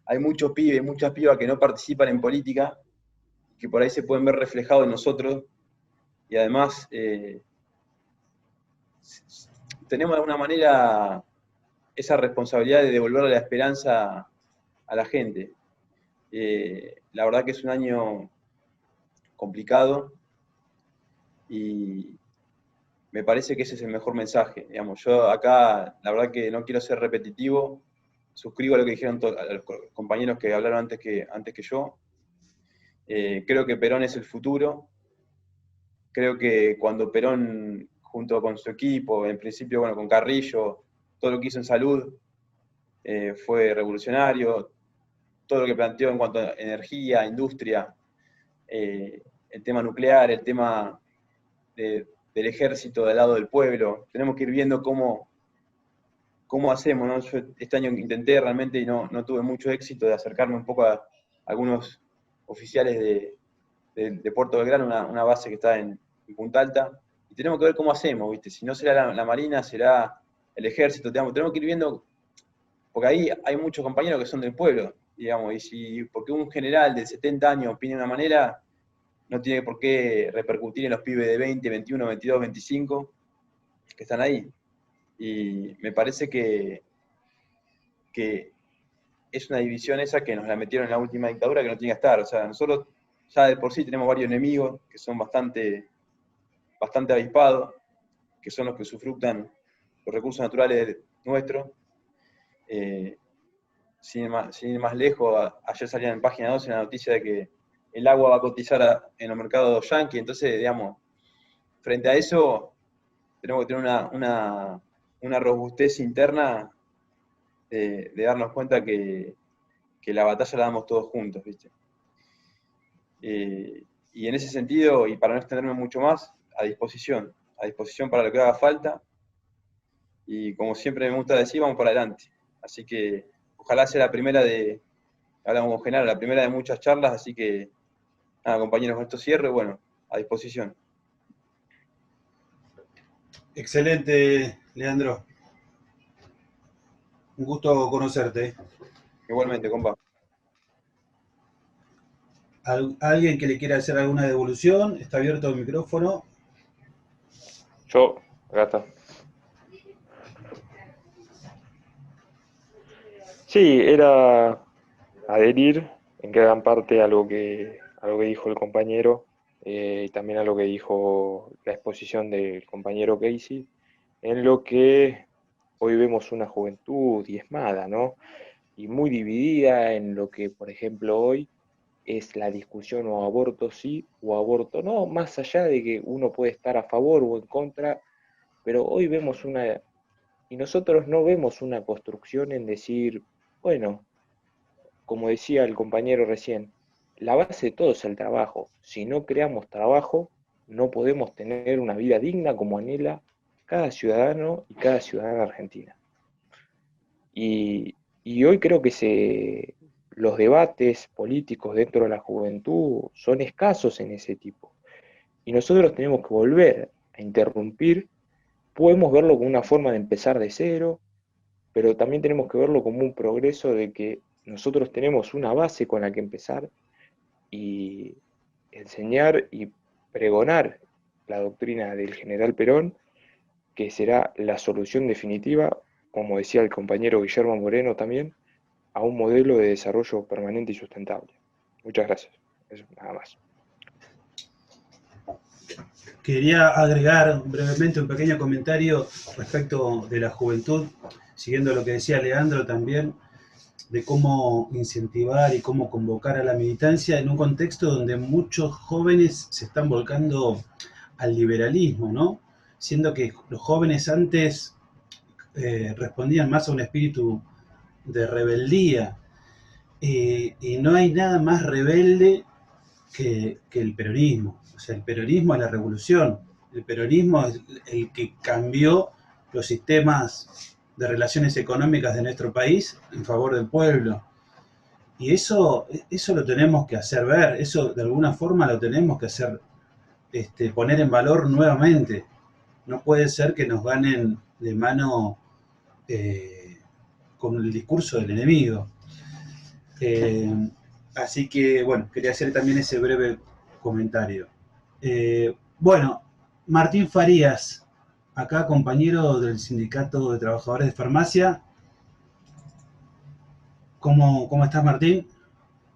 hay muchos pibes, muchas pibas que no participan en política, que por ahí se pueden ver reflejados en nosotros, y además tenemos de alguna manera esa responsabilidad de devolverle la esperanza a la gente. La verdad que es un año complicado y me parece que ese es el mejor mensaje. Digamos, yo acá, la verdad que no quiero ser repetitivo, suscribo a lo que dijeron a los compañeros que hablaron antes que yo. Creo que Perón es el futuro. Creo que cuando Perón, junto con su equipo, en principio, bueno, con Carrillo, todo lo que hizo en salud fue revolucionario. Todo lo que planteó en cuanto a energía, industria, el tema nuclear, el tema del ejército del lado del pueblo. Tenemos que ir viendo cómo hacemos, ¿no? Yo este año intenté realmente y no tuve mucho éxito de acercarme un poco a algunos oficiales de Puerto Belgrano, una base que está en Punta Alta, y tenemos que ver cómo hacemos, ¿viste? Si no será la Marina, será el ejército, digamos, tenemos que ir viendo, porque ahí hay muchos compañeros que son del pueblo, digamos, porque un general de 70 años opina de una manera, no tiene por qué repercutir en los pibes de 20, 21, 22, 25 que están ahí. Y me parece que es una división esa que nos la metieron en la última dictadura que no tiene que estar. O sea, nosotros ya de por sí tenemos varios enemigos que son bastante avispados, que son los que usufructan los recursos naturales nuestros. Sin ir más lejos, ayer salía en página 12 la noticia de que el agua va a cotizar en los mercados yanqui, entonces, digamos, frente a eso, tenemos que tener una robustez interna de darnos cuenta que la batalla la damos todos juntos, ¿viste? Y en ese sentido, y para no extenderme mucho más, a disposición para lo que haga falta, y como siempre me gusta decir, vamos para adelante. Así que ojalá sea la primera hablamos con Genaro, la primera de muchas charlas, así que nada, compañeros, con esto cierro y bueno, a disposición. Excelente, Leandro. Un gusto conocerte. Igualmente, compa. ¿Alguien que le quiera hacer alguna devolución? Está abierto el micrófono. Yo, acá está. Sí, era adherir en gran parte a lo que dijo el compañero y también a lo que dijo la exposición del compañero Casey, en lo que hoy vemos una juventud diezmada, ¿no? Y muy dividida en lo que, por ejemplo, hoy es la discusión o aborto sí o aborto no, más allá de que uno puede estar a favor o en contra, pero hoy vemos una Y nosotros no vemos una construcción en decir, bueno, como decía el compañero recién, la base de todo es el trabajo. Si no creamos trabajo, no podemos tener una vida digna como anhela cada ciudadano y cada ciudadana argentina. Y hoy creo que los debates políticos dentro de la juventud son escasos en ese tipo. Y nosotros tenemos que volver a interrumpir. Podemos verlo como una forma de empezar de cero, pero también tenemos que verlo como un progreso de que nosotros tenemos una base con la que empezar y enseñar y pregonar la doctrina del general Perón, que será la solución definitiva, como decía el compañero Guillermo Moreno también, a un modelo de desarrollo permanente y sustentable. Muchas gracias. Eso, nada más. Quería agregar brevemente un pequeño comentario respecto de la juventud, siguiendo lo que decía Leandro también, de cómo incentivar y cómo convocar a la militancia en un contexto donde muchos jóvenes se están volcando al liberalismo, ¿no? Siendo que los jóvenes antes respondían más a un espíritu de rebeldía, y no hay nada más rebelde que el peronismo. O sea, el peronismo es la revolución. El peronismo es el que cambió los sistemas de relaciones económicas de nuestro país en favor del pueblo. Y eso lo tenemos que hacer ver, eso de alguna forma lo tenemos que hacer, poner en valor nuevamente. No puede ser que nos ganen de mano con el discurso del enemigo. Así que, bueno, quería hacer también ese breve comentario. Bueno, Martín Farías, acá compañero del Sindicato de Trabajadores de Farmacia. ¿Cómo estás, Martín?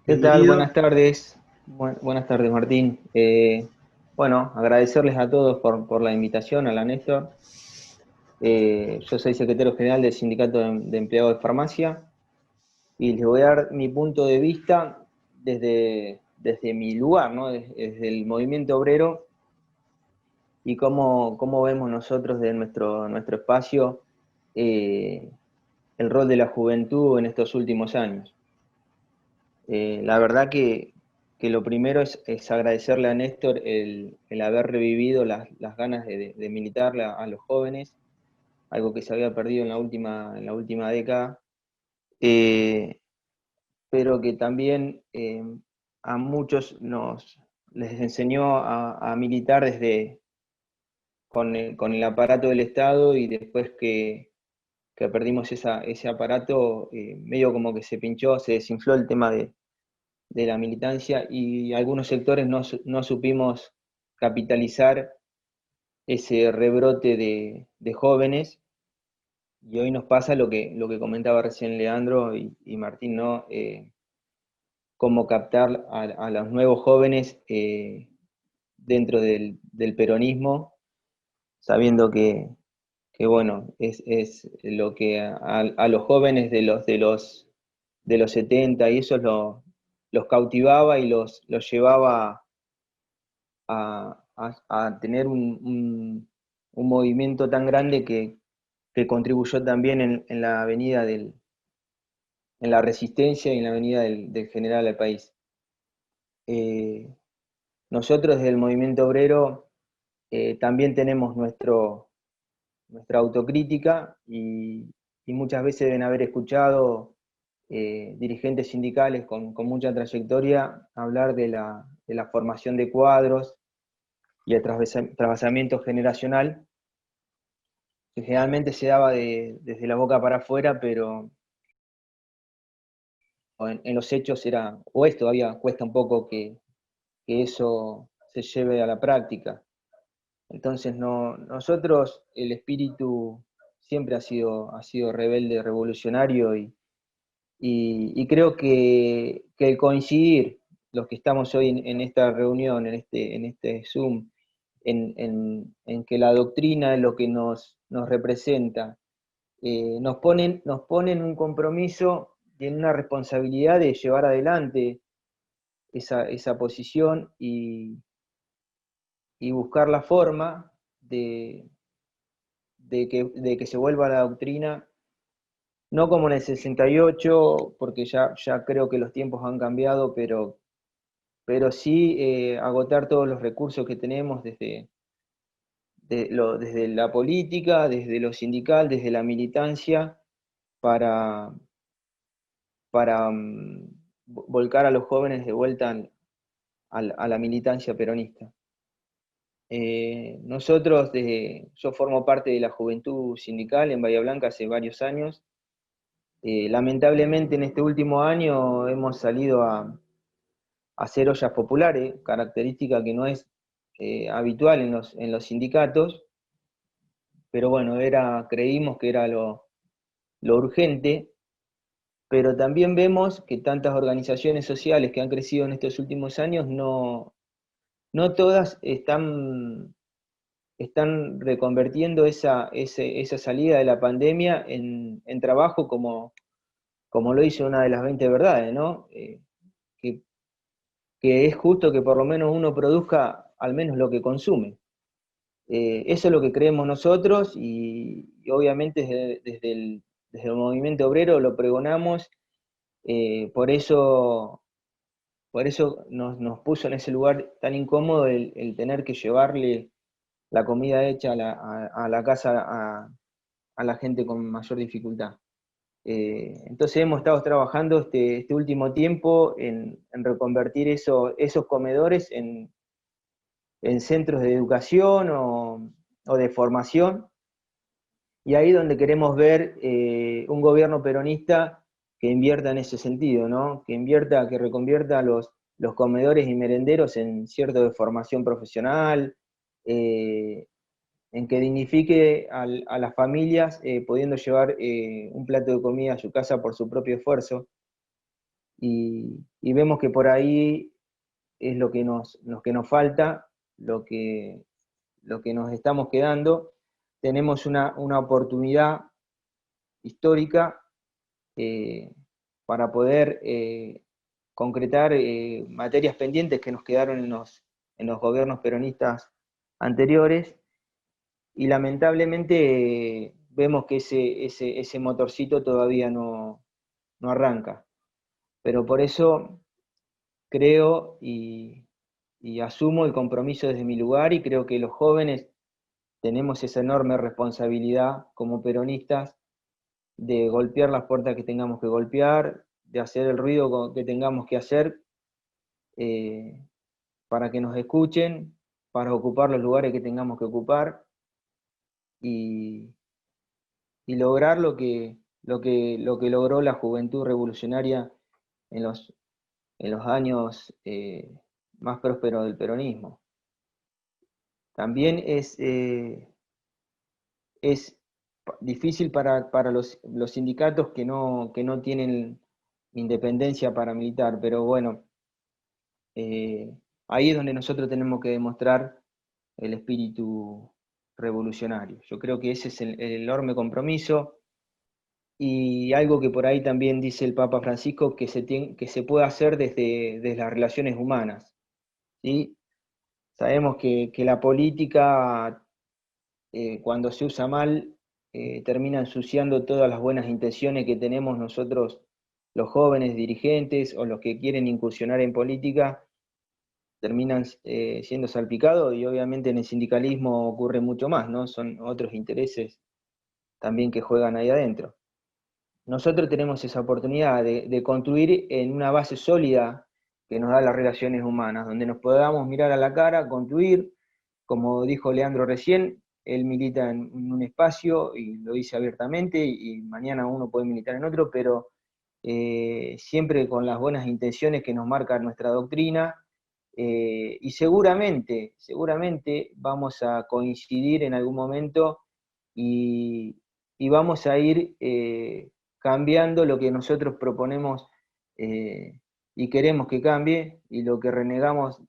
¿Qué tal? Bienvenido. Buenas tardes. Buenas tardes, Martín. Bueno, agradecerles a todos por la invitación, a la Néstor. Yo soy secretario general del Sindicato de Empleados de Farmacia y les voy a dar mi punto de vista desde mi lugar, ¿no? Desde el movimiento obrero y cómo vemos nosotros de nuestro espacio el rol de la juventud en estos últimos años. La verdad que lo primero es agradecerle a Néstor el haber revivido las ganas de militarle a los jóvenes, algo que se había perdido en la última década, pero que también a muchos les enseñó a militar con el aparato del Estado, y después que perdimos ese aparato, medio como que se pinchó, se desinfló el tema de la militancia, y algunos sectores no supimos capitalizar ese rebrote de jóvenes, y hoy nos pasa lo que comentaba recién Leandro y Martín, ¿no? Cómo captar a los nuevos jóvenes dentro del peronismo, sabiendo que bueno, es lo que a los jóvenes de los 70 y eso los cautivaba y los llevaba a tener un movimiento tan grande que contribuyó también en la avenida en la resistencia y en la avenida del general al país. Nosotros desde el movimiento obrero también tenemos nuestra autocrítica, y muchas veces deben haber escuchado dirigentes sindicales con mucha trayectoria hablar de la formación de cuadros y el trasvasamiento generacional, que generalmente se daba desde la boca para afuera, pero en los hechos todavía cuesta un poco que eso se lleve a la práctica. Entonces nosotros, el espíritu siempre ha sido rebelde, revolucionario, y creo que el coincidir, los que estamos hoy en esta reunión, en este Zoom, en que la doctrina es lo que nos representa, nos ponen un compromiso y en una responsabilidad de llevar adelante esa posición y buscar la forma de de que se vuelva a la doctrina, no como en el 68, porque ya creo que los tiempos han cambiado, pero sí agotar todos los recursos que tenemos desde la política, desde lo sindical, desde la militancia, para volcar a los jóvenes de vuelta a la militancia peronista. Yo formo parte de la juventud sindical en Bahía Blanca hace varios años. Lamentablemente en este último año hemos salido a hacer ollas populares, característica que no es habitual en los sindicatos, pero bueno, creímos que era lo urgente, pero también vemos que tantas organizaciones sociales que han crecido en estos últimos años no todas están reconvirtiendo esa salida de la pandemia en trabajo como lo hizo una de las 20 verdades, ¿no? Que es justo que por lo menos uno produzca al menos lo que consume. Eso es lo que creemos nosotros y obviamente desde el movimiento obrero lo pregonamos, por eso nos puso en ese lugar tan incómodo el tener que llevarle la comida hecha a la casa a la gente con mayor dificultad. Entonces hemos estado trabajando este último tiempo en reconvertir esos comedores en centros de educación o de formación, y ahí donde queremos ver un gobierno peronista que invierta en ese sentido, ¿no? Que reconvierta los comedores y merenderos en cierto de formación profesional, en que dignifique a las familias pudiendo llevar un plato de comida a su casa por su propio esfuerzo, y vemos que por ahí es lo que nos falta, lo que nos estamos quedando. Tenemos una oportunidad histórica para poder concretar materias pendientes que nos quedaron en los gobiernos peronistas anteriores, y lamentablemente vemos que ese motorcito todavía no arranca. Pero por eso creo y asumo el compromiso desde mi lugar, y creo que los jóvenes tenemos esa enorme responsabilidad como peronistas de golpear las puertas que tengamos que golpear, de hacer el ruido que tengamos que hacer para que nos escuchen, para ocupar los lugares que tengamos que ocupar y lograr lo que logró la juventud revolucionaria en los años más prósperos del peronismo. También es difícil para los sindicatos que no tienen independencia paramilitar, pero bueno, ahí es donde nosotros tenemos que demostrar el espíritu revolucionario. Yo creo que ese es el enorme compromiso, y algo que por ahí también dice el Papa Francisco, que se puede hacer desde las relaciones humanas, ¿sí? Sabemos que la política, cuando se usa mal, termina ensuciando todas las buenas intenciones que tenemos nosotros, los jóvenes dirigentes o los que quieren incursionar en política, terminan siendo salpicados, y obviamente en el sindicalismo ocurre mucho más, ¿no? Son otros intereses también que juegan ahí adentro. Nosotros tenemos esa oportunidad de construir en una base sólida que nos da las relaciones humanas, donde nos podamos mirar a la cara, construir, como dijo Leandro recién, él milita en un espacio y lo dice abiertamente, y mañana uno puede militar en otro, pero siempre con las buenas intenciones que nos marca nuestra doctrina, y seguramente vamos a coincidir en algún momento y vamos a ir cambiando lo que nosotros proponemos y queremos que cambie, y lo que renegamos.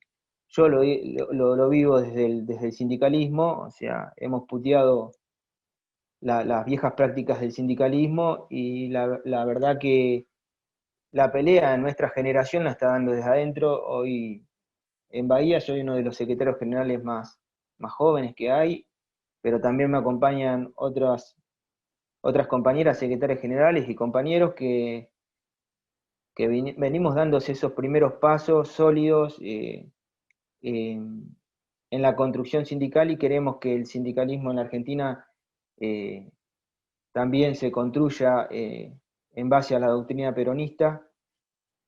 Yo lo vivo desde el sindicalismo, o sea, hemos puteado las viejas prácticas del sindicalismo, y la verdad que la pelea en nuestra generación la está dando desde adentro. Hoy en Bahía soy uno de los secretarios generales más jóvenes que hay, pero también me acompañan otras compañeras secretarias generales y compañeros que venimos dándose esos primeros pasos sólidos en la construcción sindical, y queremos que el sindicalismo en la Argentina también se construya en base a la doctrina peronista,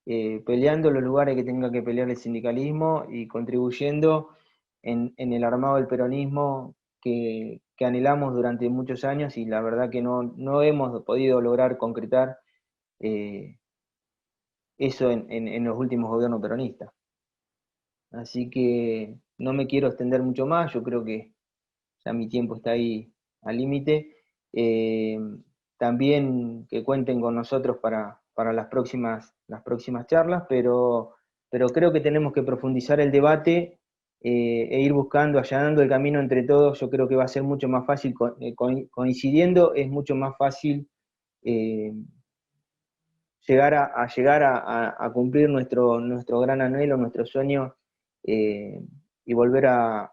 peleando los lugares que tenga que pelear el sindicalismo y contribuyendo en el armado del peronismo que anhelamos durante muchos años, y la verdad que no hemos podido lograr concretar eso en los últimos gobiernos peronistas. Así que no me quiero extender mucho más, yo creo que ya mi tiempo está ahí al límite. También que cuenten con nosotros para las próximas charlas, pero creo que tenemos que profundizar el debate e ir buscando, allanando el camino entre todos. Yo creo que va a ser mucho más fácil, coincidiendo, es mucho más fácil llegar a cumplir nuestro gran anhelo, nuestro sueño, y volver a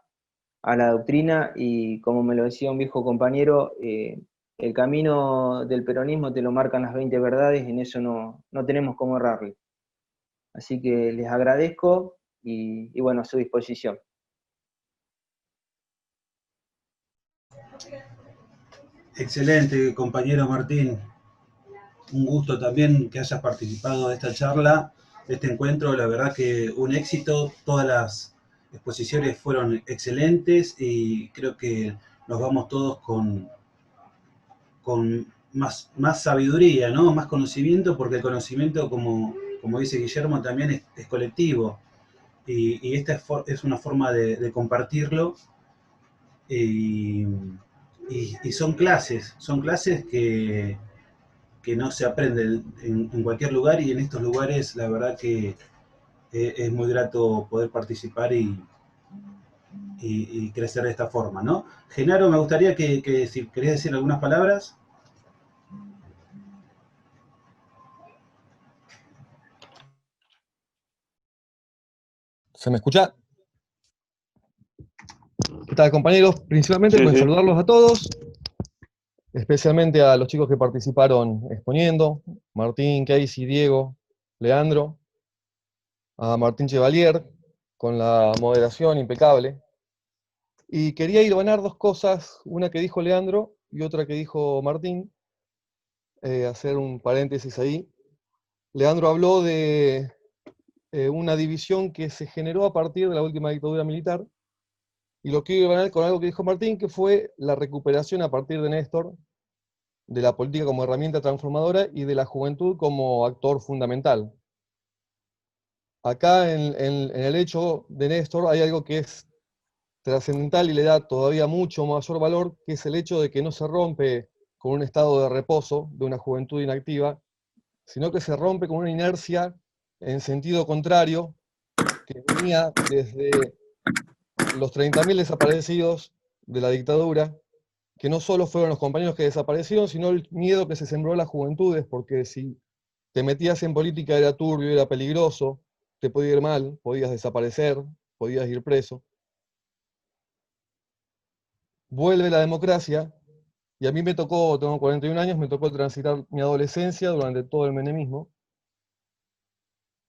la doctrina. Y como me lo decía un viejo compañero, el camino del peronismo te lo marcan las 20 verdades, en eso no tenemos cómo errarle. Así que les agradezco y bueno, a su disposición. Excelente, compañero Martín. Un gusto también que hayas participado de esta charla, de este encuentro. La verdad que un éxito. Todas las exposiciones fueron excelentes y creo que nos vamos todos con más sabiduría, ¿no? Más conocimiento, porque el conocimiento, como dice Guillermo, también es colectivo. Y esta es una forma de compartirlo. Y son clases que no se aprenden en cualquier lugar, y en estos lugares la verdad que es muy grato poder participar y crecer de esta forma, ¿no? Genaro, me gustaría que si querés decir algunas palabras. ¿Se me escucha? ¿Qué tal, compañeros? Principalmente, Sí, pues, sí. saludarlos a todos, especialmente a los chicos que participaron exponiendo, Martín, Casey, Diego, Leandro, a Martín Chevalier, con la moderación impecable. Y quería hilvanar dos cosas, una que dijo Leandro y otra que dijo Martín, hacer un paréntesis ahí. Leandro habló de una división que se generó a partir de la última dictadura militar, y lo quiero hilvanar con algo que dijo Martín, que fue la recuperación a partir de Néstor de la política como herramienta transformadora y de la juventud como actor fundamental. Acá en el hecho de Néstor hay algo que es trascendental y le da todavía mucho mayor valor, que es el hecho de que no se rompe con un estado de reposo de una juventud inactiva, sino que se rompe con una inercia en sentido contrario, que venía desde los 30.000 desaparecidos de la dictadura, que no solo fueron los compañeros que desaparecieron, sino el miedo que se sembró en las juventudes, porque si te metías en política era turbio, era peligroso, te podía ir mal, podías desaparecer, podías ir preso. Vuelve la democracia, y a mí me tocó, tengo 41 años, me tocó transitar mi adolescencia durante todo el menemismo.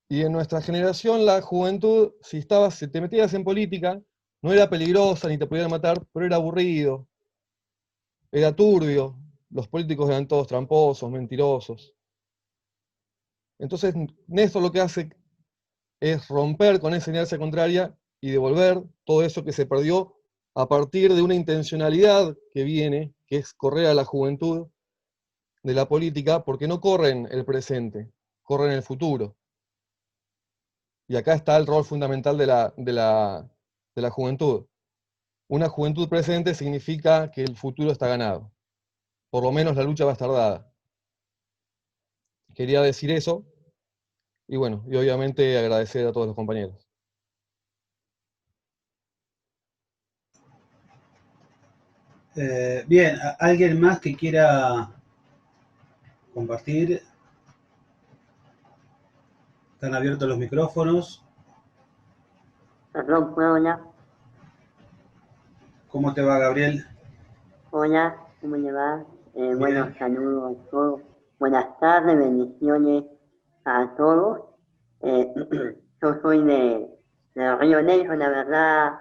Y en nuestra generación la juventud, si te metías en política, no era peligrosa ni te podían matar, pero era aburrido, era turbio, los políticos eran todos tramposos, mentirosos. Entonces Néstor lo que hace es romper con esa inercia contraria y devolver todo eso que se perdió a partir de una intencionalidad que viene, que es correr a la juventud de la política, porque no corren el presente, corren el futuro. Y acá está el rol fundamental de la juventud. Una juventud presente significa que el futuro está ganado. Por lo menos la lucha va a estar dada. Quería decir eso, y bueno, y obviamente agradecer a todos los compañeros. Bien, ¿alguien más que quiera compartir? Están abiertos los micrófonos. Perdón, ¿puedo hablar? ¿Cómo te va, Gabriel? Hola, ¿cómo le va? Bueno, Bien. saludos a todos. Buenas tardes, bendiciones a todos. Eh, yo soy de Río Negro, la verdad,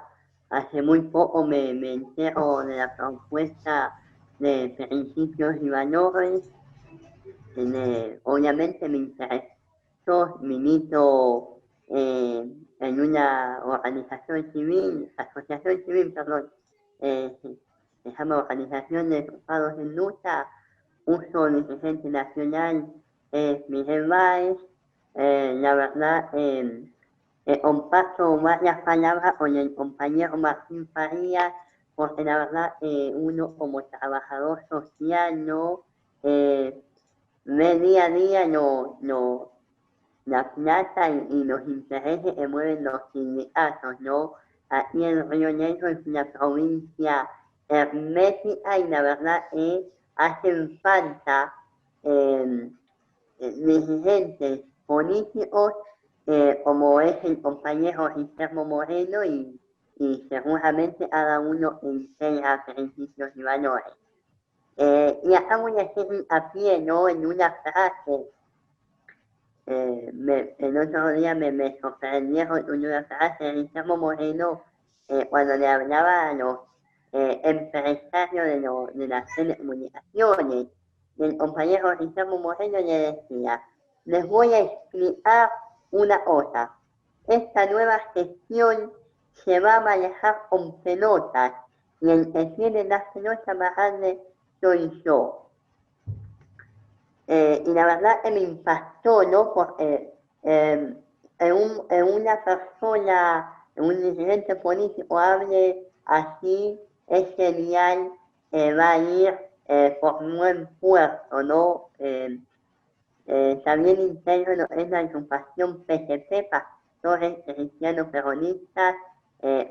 hace muy poco me entero de la propuesta de principios y valores. Obviamente me interesó, milito en una asociación civil, perdón, se llama Organización de Ocupados en Lucha. Uso dirigente nacional es Miguel Báez. La verdad, comparto varias palabras con el compañero Martín Farías, porque la verdad, uno como trabajador social, ¿no? Ve día a día la plata y los intereses que mueven los sindicatos, ¿no? Aquí en Río Negro es una provincia hermética y la verdad es hacen falta dirigentes políticos como es el compañero Guillermo Moreno y seguramente cada uno integra principios y valores. Y acá voy a hacer hincapié, ¿no? En una frase. El otro día me sorprendieron con una frase de Guillermo Moreno cuando le hablaba a los empresarios de las telecomunicaciones. Y el compañero Guillermo Moreno le decía, les voy a explicar una cosa. Esta nueva gestión se va a manejar con pelotas y el que tiene las pelotas más grandes soy yo. Y la verdad que me impactó, ¿no? Porque en una persona, en un dirigente político hable así, es genial, va a ir por buen puerto, ¿no? También integro lo que es la agrupación PCP, Pastores Cristianos Peronistas,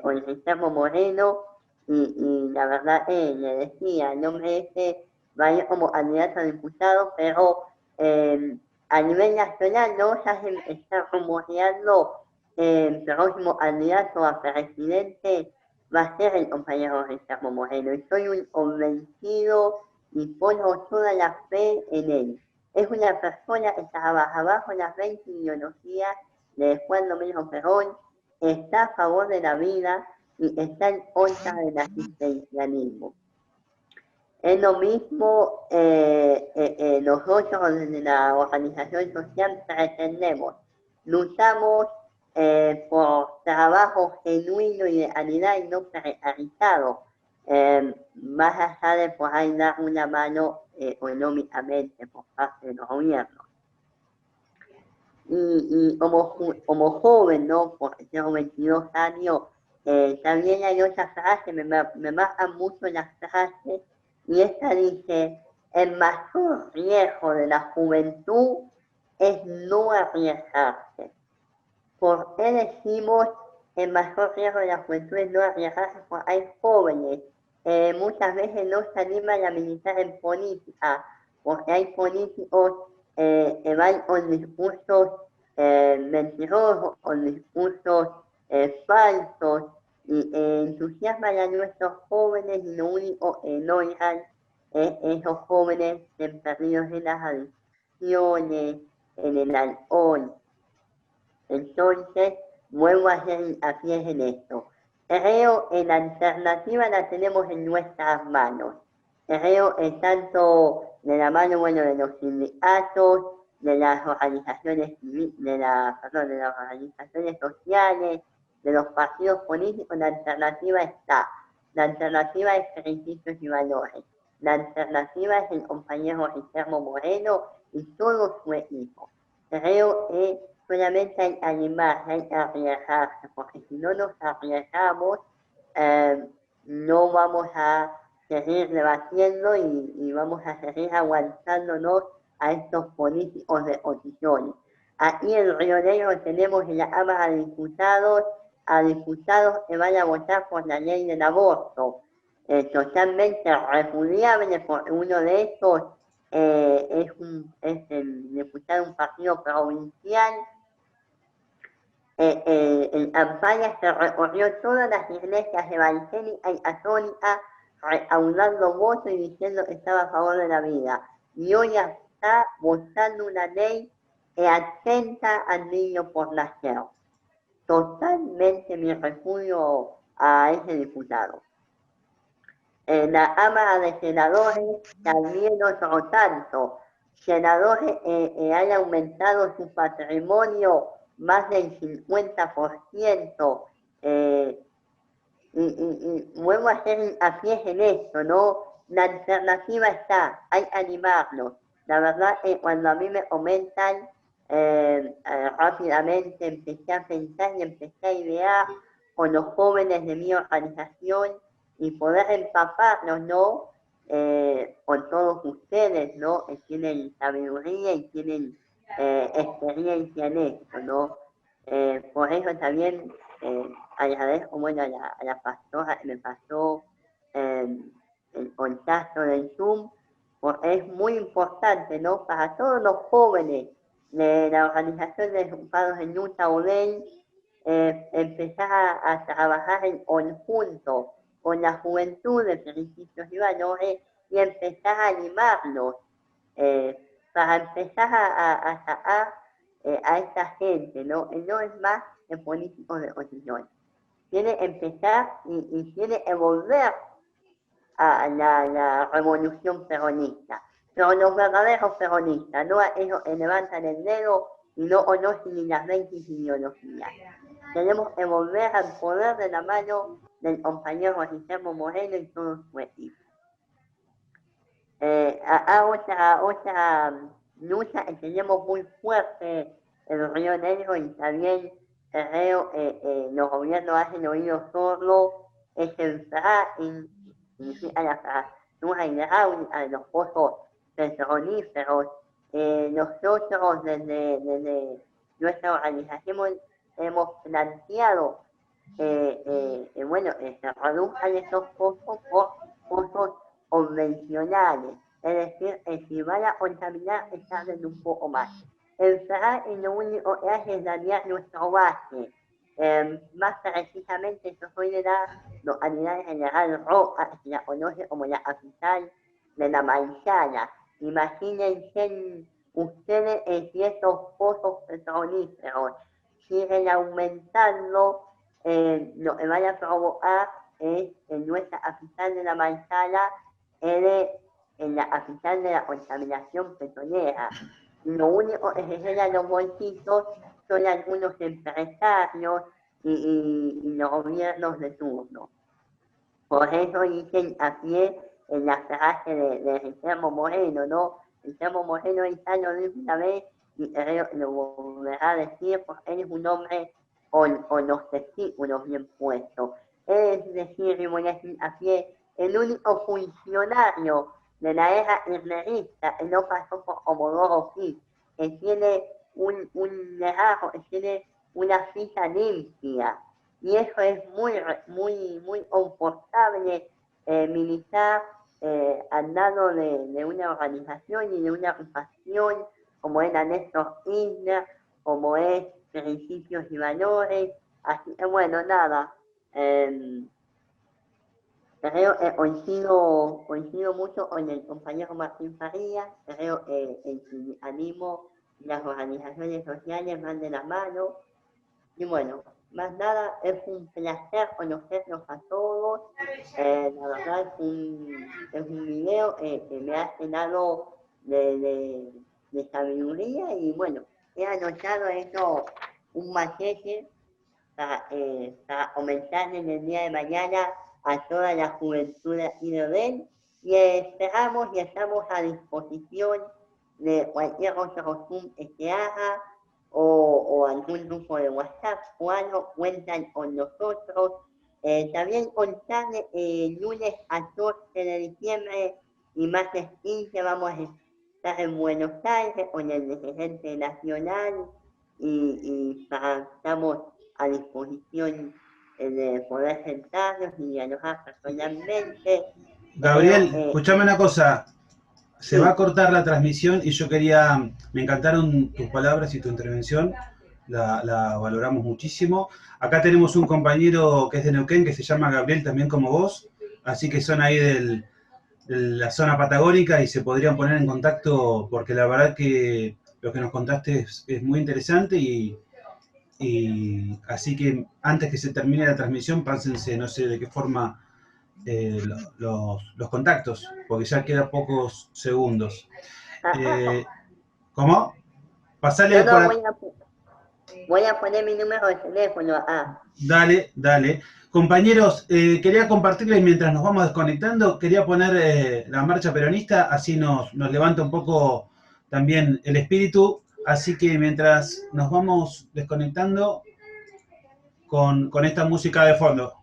con Guillermo Moreno, y la verdad le decía, el nombre ese va a ir como candidato a diputado, pero a nivel nacional no ya se está rumoreando el próximo candidato a presidente va a ser el compañero Guillermo Moreno, y soy un convencido y pongo toda la fe en él. Es una persona que trabaja bajo las 20 ideologías de Juan Domingo Perón, está a favor de la vida y está en contra del asistencialismo. Es lo mismo, nosotros desde la organización social pretendemos, luchamos por trabajo genuino y de calidad y no precarizado, más allá de por ahí dar una mano económicamente por parte de los gobiernos. Y como joven, ¿no? Porque tengo 22 años, también hay otra frase, me marcan mucho las frases, y esta dice, el mayor riesgo de la juventud es no arriesgarse. ¿Por qué decimos el mayor riesgo de la juventud es no arriesgarse? Porque hay jóvenes, muchas veces no se animan a militar en política, porque hay políticos que van con discursos mentirosos, con discursos falsos, y entusiasman a nuestros jóvenes y lo único que logran es esos jóvenes perdidos en las adicciones, en el alcohol. Entonces, vuelvo a hacer hincapié en esto. Creo que la alternativa la tenemos en nuestras manos. Creo que tanto de la mano, bueno, de los sindicatos, de las organizaciones civiles, de las organizaciones sociales, de los partidos políticos, la alternativa está. La alternativa es principios y valores. La alternativa es el compañero Guillermo Moreno y todo su equipo. Creo que solamente hay que animarse, hay que arriesgarse, porque si no nos arriesgamos, no vamos a seguir debatiendo y vamos a seguir aguantándonos a estos políticos de oposición. Aquí en Río Negro tenemos en la Cámara de Diputados a diputados que van a votar por la ley del aborto, totalmente repudiable, porque uno de estos es el diputado de un partido provincial. En campaña se recorrió todas las iglesias evangélicas y católicas recaudando votos y diciendo que estaba a favor de la vida. Y hoy está votando una ley que atenta al niño por nacer. Totalmente mi repudio a ese diputado. La Cámara de Senadores también otro tanto. Senadores han aumentado su patrimonio más del 50%. Y vuelvo a hacer hincapié en esto, ¿no? La alternativa está, hay que animarlos. La verdad es que cuando a mí me comentan, rápidamente empecé a pensar y empecé a idear con los jóvenes de mi organización y poder empaparlos, ¿no? Con todos ustedes, ¿no? Que tienen sabiduría y tienen experiencia en esto, ¿no? Por eso también agradezco, bueno, a la pastora que me pasó el contacto del Zoom, porque es muy importante, ¿no? Para todos los jóvenes de la Organización de Resultados en Utah Odell, empezar a trabajar en conjunto con la juventud de principios y valores y empezar a animarlos para empezar a sacar a esta gente, ¿no? Y no es más que políticos de oposición. Tiene que empezar y tiene que volver a la revolución peronista. Pero los verdaderos peronistas, no a ellos que levantan el dedo y no conocen ni las 20 ideologías. Tenemos que volver al poder de la mano del compañero Guillermo Moreno y todo su equipo. Otra lucha que tenemos muy fuerte en el Río Negro y también creo los gobiernos hacen oídos sordos, es el fracking, significa la fractura hidráulica de los pozos petrolíferos. Nosotros desde nuestra organización hemos planteado bueno, se reduzcan esos pozos por pozos convencionales, es decir, si van a contaminar, que tarden un poco más. El fracking lo único que hace es dañar nuestro base. Más precisamente, yo soy de la localidad General Roca, que la conoce como la capital de la manzana. Imagínense ustedes si estos pozos petrolíferos siguen aumentando, lo que van a provocar es en nuestra capital de la manzana, en la capital de la contaminación petrolera. Lo único que se llenan los bolsillos son algunos empresarios y los gobiernos de turno. Por eso dicen aquí en la frase de Guillermo Moreno, ¿no? Guillermo Moreno ya lo dijo una vez y creo que lo volverá a decir porque él es un hombre con los testículos bien puestos. Es decir, y voy a decir aquí, el único funcionario de la era kirchnerista que no pasó por Comodoro Pi, que tiene un legado, que tiene una ficha limpia. Y eso es muy confortable militar al lado de una organización y de una agrupación como es la Néstor Kirchner, como es Principios y Así que bueno, nada. Creo que coincido mucho con el compañero Martín Farías. Creo que el animo las organizaciones sociales van de la mano. Y bueno, más nada, es un placer conocerlos a todos. La verdad es un video que me ha llenado de sabiduría y bueno, he anotado eso, un machete para comentar en el día de mañana a toda la juventud de Odell y esperamos y estamos a disposición de cualquier otro Zoom que se haga o algún grupo de WhatsApp, cuando cuentan con nosotros. También contarles el lunes 14 de diciembre y martes 15 vamos a estar en Buenos Aires con el dirigente nacional y estamos a disposición de poder sentarnos y dialogar personalmente. Gabriel, escuchame una cosa. Se va a cortar la transmisión y yo me encantaron tus palabras y tu intervención, la valoramos muchísimo. Acá tenemos un compañero que es de Neuquén, que se llama Gabriel, también como vos, así que son ahí de la zona patagónica y se podrían poner en contacto porque la verdad que lo que nos contaste es muy interesante y así que antes que se termine la transmisión, pásense, no sé de qué forma, los contactos, porque ya quedan pocos segundos. ¿Cómo? Pasale No, por... voy a poner mi número de teléfono. Dale, dale. Compañeros, quería compartirles mientras nos vamos desconectando, quería poner la marcha peronista, así nos levanta un poco también el espíritu, así que mientras nos vamos desconectando con esta música de fondo.